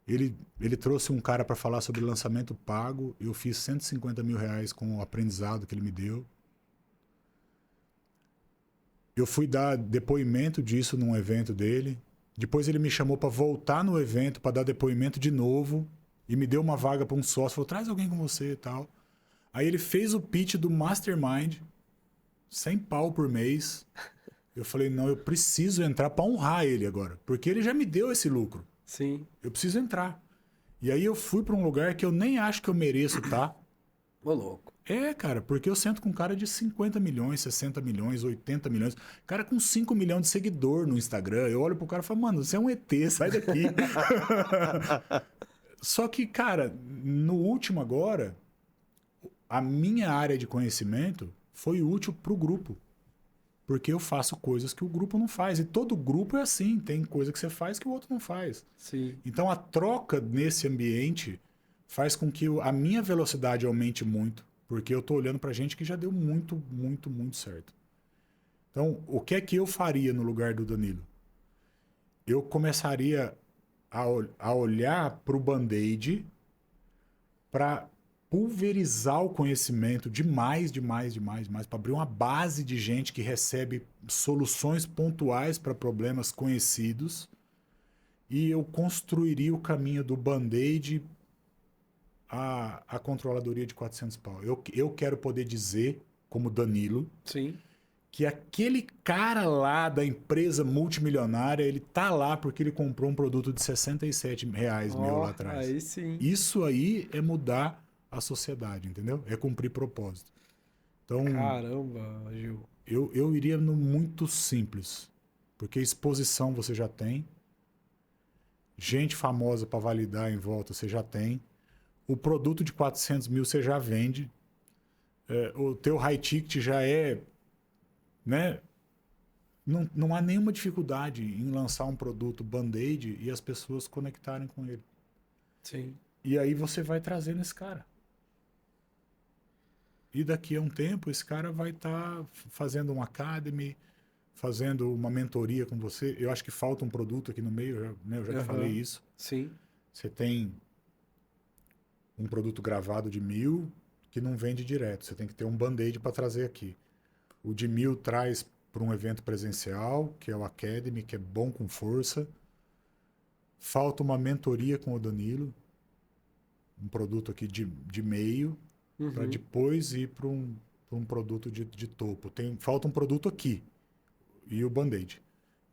ele trouxe um cara para falar sobre lançamento pago. Eu fiz R$ 150.000 com o aprendizado que ele me deu. Eu fui dar depoimento disso num evento dele. Depois ele me chamou para voltar no evento para dar depoimento de novo e me deu uma vaga para um sócio. Falou, traz alguém com você e tal. Aí ele fez o pitch do Mastermind, 100 pau por mês. Eu falei, não, eu preciso entrar para honrar ele agora, porque ele já me deu esse lucro. Sim. Eu preciso entrar. E aí eu fui para um lugar que eu nem acho que eu mereço, tá? Ô, louco. Cara, porque eu sento com um cara de 50 milhões, 60 milhões, 80 milhões. Cara com 5 milhões de seguidor no Instagram. Eu olho pro cara e falo, mano, você é um ET, sai daqui. Só que, cara, no último agora, a minha área de conhecimento foi útil pro grupo. Porque eu faço coisas que o grupo não faz. E todo grupo é assim. Tem coisa que você faz que o outro não faz. Sim. Então a troca nesse ambiente faz com que a minha velocidade aumente muito. Porque eu estou olhando para gente que já deu muito, muito, muito certo. Então, o que é que eu faria no lugar do Danilo? Eu começaria a olhar para o Band-Aid para pulverizar o conhecimento demais, para abrir uma base de gente que recebe soluções pontuais para problemas conhecidos, e eu construiria o caminho do Band-Aid à controladoria de 400 pau. Eu quero poder dizer, como Danilo, Sim. que aquele cara lá da empresa multimilionária, ele tá lá porque ele comprou um produto de R$ 67 meu lá atrás. Aí sim. Isso aí é mudar a sociedade, entendeu? É cumprir propósito. Então, Caramba, Gil. eu iria no muito simples, porque exposição você já tem, gente famosa para validar em volta você já tem, o produto de 400.000 você já vende, o teu high ticket já é, né? Não há nenhuma dificuldade em lançar um produto Band-Aid e as pessoas conectarem com ele. Sim. E aí você vai trazendo esse cara. E daqui a um tempo, esse cara vai estar fazendo um academy, fazendo uma mentoria com você. Eu acho que falta um produto aqui no meio, né? Eu já te falei isso. Sim. Você tem um produto gravado de 1.000 que não vende direto. Você tem que ter um Band-Aid para trazer aqui. O de 1.000 traz para um evento presencial, que é o Academy, que é bom com força. Falta uma mentoria com o Danilo, um produto aqui de meio, para depois ir para um produto de topo. Falta um produto aqui e o Band-Aid.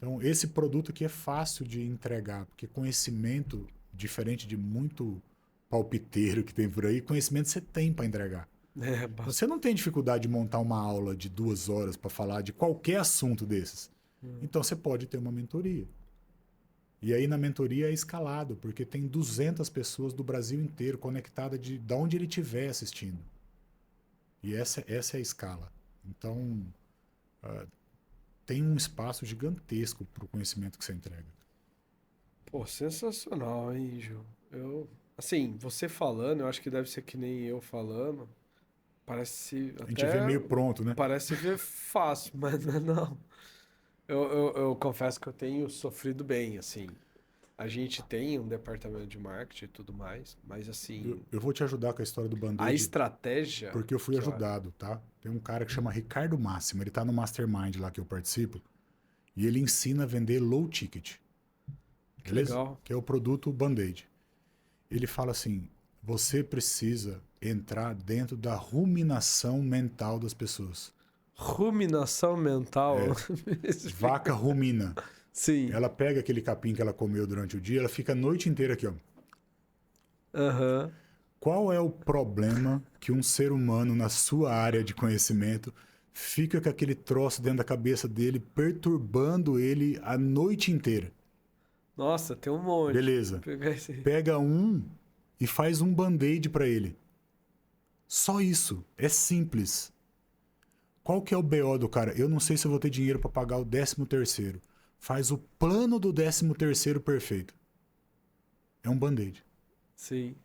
Então, esse produto aqui é fácil de entregar, porque conhecimento, diferente de muito palpiteiro que tem por aí, conhecimento você tem para entregar. É, Então, você não tem dificuldade de montar uma aula de 2 horas para falar de qualquer assunto desses. Então, você pode ter uma mentoria. E aí, na mentoria é escalado, porque tem 200 pessoas do Brasil inteiro conectadas de onde ele estiver assistindo. E essa é a escala. Então, tem um espaço gigantesco para o conhecimento que você entrega. pô, sensacional, hein, Ju? Assim, você falando, eu acho que deve ser que nem eu falando. Parece A gente vê até, meio pronto, né? parece ver fácil, mas não é não. Eu confesso que eu tenho sofrido bem, assim. A gente tem um departamento de marketing e tudo mais, mas assim, Eu vou te ajudar com a história do a Band-Aid, estratégia porque eu fui que eu... ajudado, tá? Tem um cara que chama Ricardo Máximo, ele tá no Mastermind lá que eu participo, e ele ensina a vender low ticket, Que beleza? legal. Que é o produto Band-Aid. Ele fala assim, você precisa entrar dentro da ruminação mental das pessoas. Ruminação mental. Vaca rumina. Sim. Ela pega aquele capim que ela comeu durante o dia, ela fica a noite inteira aqui, ó. Aham. Qual é o problema que um ser humano na sua área de conhecimento fica com aquele troço dentro da cabeça dele, perturbando ele a noite inteira? Nossa, tem um monte. Vou Beleza. pegar esse. Pega um e faz um band-aid para ele. Só isso. É simples. Qual que é o BO do cara? Eu não sei se eu vou ter dinheiro para pagar o 13º. Faz o plano do 13º perfeito. É um band-aid. Sim.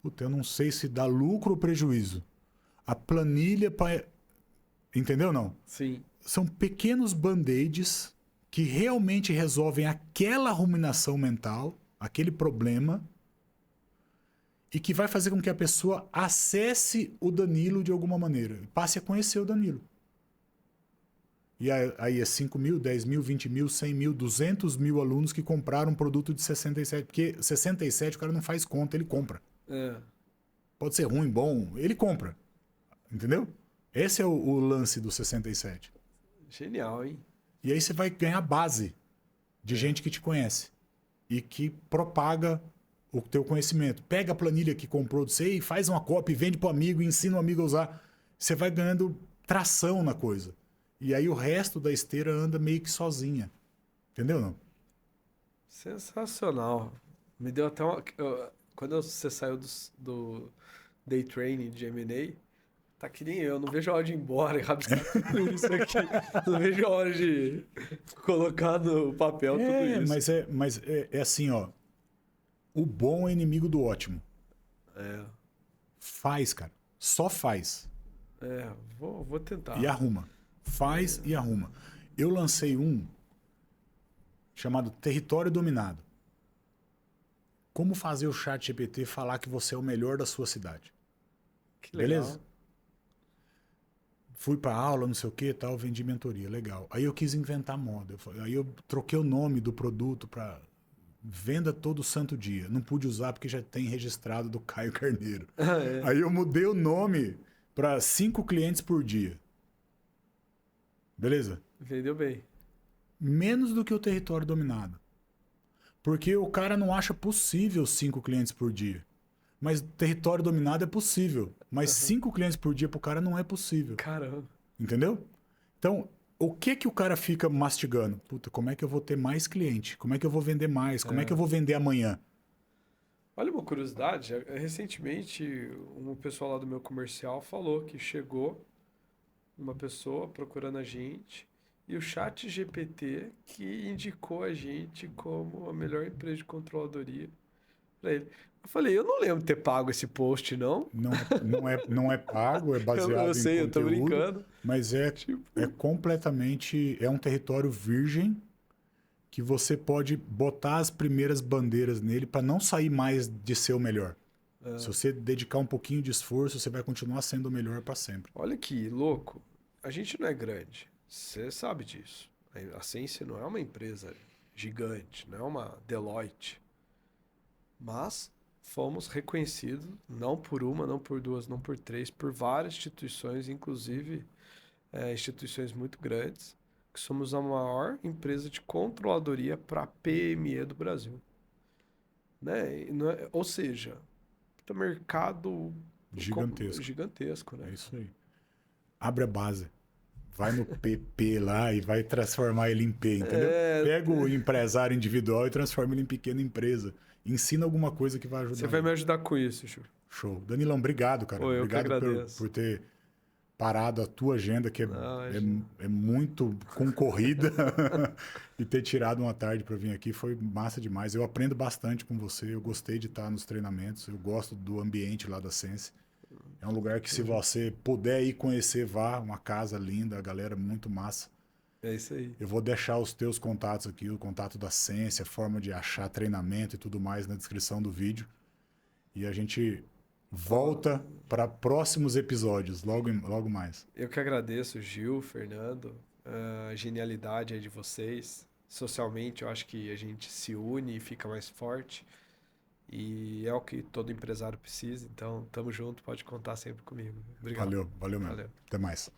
Puta, eu não sei se dá lucro ou prejuízo. A planilha para... Entendeu não? Sim. São pequenos band-aids que realmente resolvem aquela ruminação mental, aquele problema, e que vai fazer com que a pessoa acesse o Danilo de alguma maneira. Passe a conhecer o Danilo. E aí é 5 mil, 10 mil, 20 mil, 100 mil, 200 mil alunos que compraram um produto de 67. Porque 67 o cara não faz conta, ele compra. É. Pode ser ruim, bom, ele compra. Entendeu? Esse é o lance do 67. Genial, hein? E aí você vai ganhar base de gente que te conhece e que propaga o teu conhecimento. Pega a planilha que comprou de você e faz uma cópia, vende pro amigo, ensina o amigo a usar. Você vai ganhando tração na coisa. E aí o resto da esteira anda meio que sozinha. Entendeu, não? Sensacional. Me deu até uma. Quando você saiu do day training de M&A, tá que nem eu, não vejo a hora de ir embora e rabiscar tudo isso aqui. Não vejo a hora de colocar no papel tudo isso. Mas é assim, ó. O bom é inimigo do ótimo. É, Faz, cara. Só faz. vou tentar. E arruma. Faz e arruma. Eu lancei um chamado Território Dominado. Como fazer o chat GPT falar que você é o melhor da sua cidade. Que legal. Beleza? Fui pra aula, não sei o que tal, vendi mentoria, legal. Aí eu quis inventar moda. Aí eu troquei o nome do produto pra venda todo santo dia. Não pude usar porque já tem registrado do Caio Carneiro. Ah, é. Aí eu mudei o nome para 5 clientes por dia. Beleza? Vendeu bem. Menos do que o território dominado. Porque o cara não acha possível 5 clientes por dia. Mas território dominado é possível. Mas 5 clientes por dia pro cara não é possível. Caramba. Entendeu? Então, o que o cara fica mastigando? Puta, como é que eu vou ter mais cliente? Como é que eu vou vender mais? Como é que eu vou vender amanhã? Olha uma curiosidade, recentemente um pessoal lá do meu comercial falou que chegou uma pessoa procurando a gente e o chat GPT que indicou a gente como a melhor empresa de controladoria para ele. Eu falei, eu não lembro de ter pago esse post, não. Não é pago, é Eu baseado em sei, eu tô conteúdo, brincando. mas é Tipo, completamente... É um território virgem que você pode botar as primeiras bandeiras nele para não sair mais de ser o melhor. Se você dedicar um pouquinho de esforço, você vai continuar sendo o melhor para sempre. olha que louco. A gente não é grande. Você sabe disso. A Sense não é uma empresa gigante, não é uma Deloitte. Mas fomos reconhecidos, não por uma, não por duas, não por três, por várias instituições, inclusive instituições muito grandes, que somos a maior empresa de controladoria para PME do Brasil. Né? Ou seja, é um mercado Gigantesco. gigantesco, né? É isso aí. Abre a base. Vai no PP lá e vai transformar ele em P, entendeu? Pega o empresário individual e transforma ele em pequena empresa. Ensina alguma coisa que vai ajudar Você vai ele. me ajudar com isso, Ju. Show. Danilão, obrigado, cara. Pô, eu que Obrigado agradeço. por ter parado a tua agenda, que Não, imagina. é muito concorrida, e ter tirado uma tarde para vir aqui foi massa demais. Eu aprendo bastante com você, eu gostei de estar nos treinamentos, eu gosto do ambiente lá da Sense. É um lugar que, se você puder ir conhecer, vá. Uma casa linda, a galera muito massa. É isso aí. Eu vou deixar os teus contatos aqui, o contato da Sense, a forma de achar treinamento e tudo mais na descrição do vídeo. E a gente volta para próximos episódios, logo mais. Eu que agradeço, Gil, Fernando, a genialidade aí de vocês. Socialmente, eu acho que a gente se une e fica mais forte. E é o que todo empresário precisa. Então, tamo junto, pode contar sempre comigo. Obrigado. Valeu mesmo. Valeu. Até mais.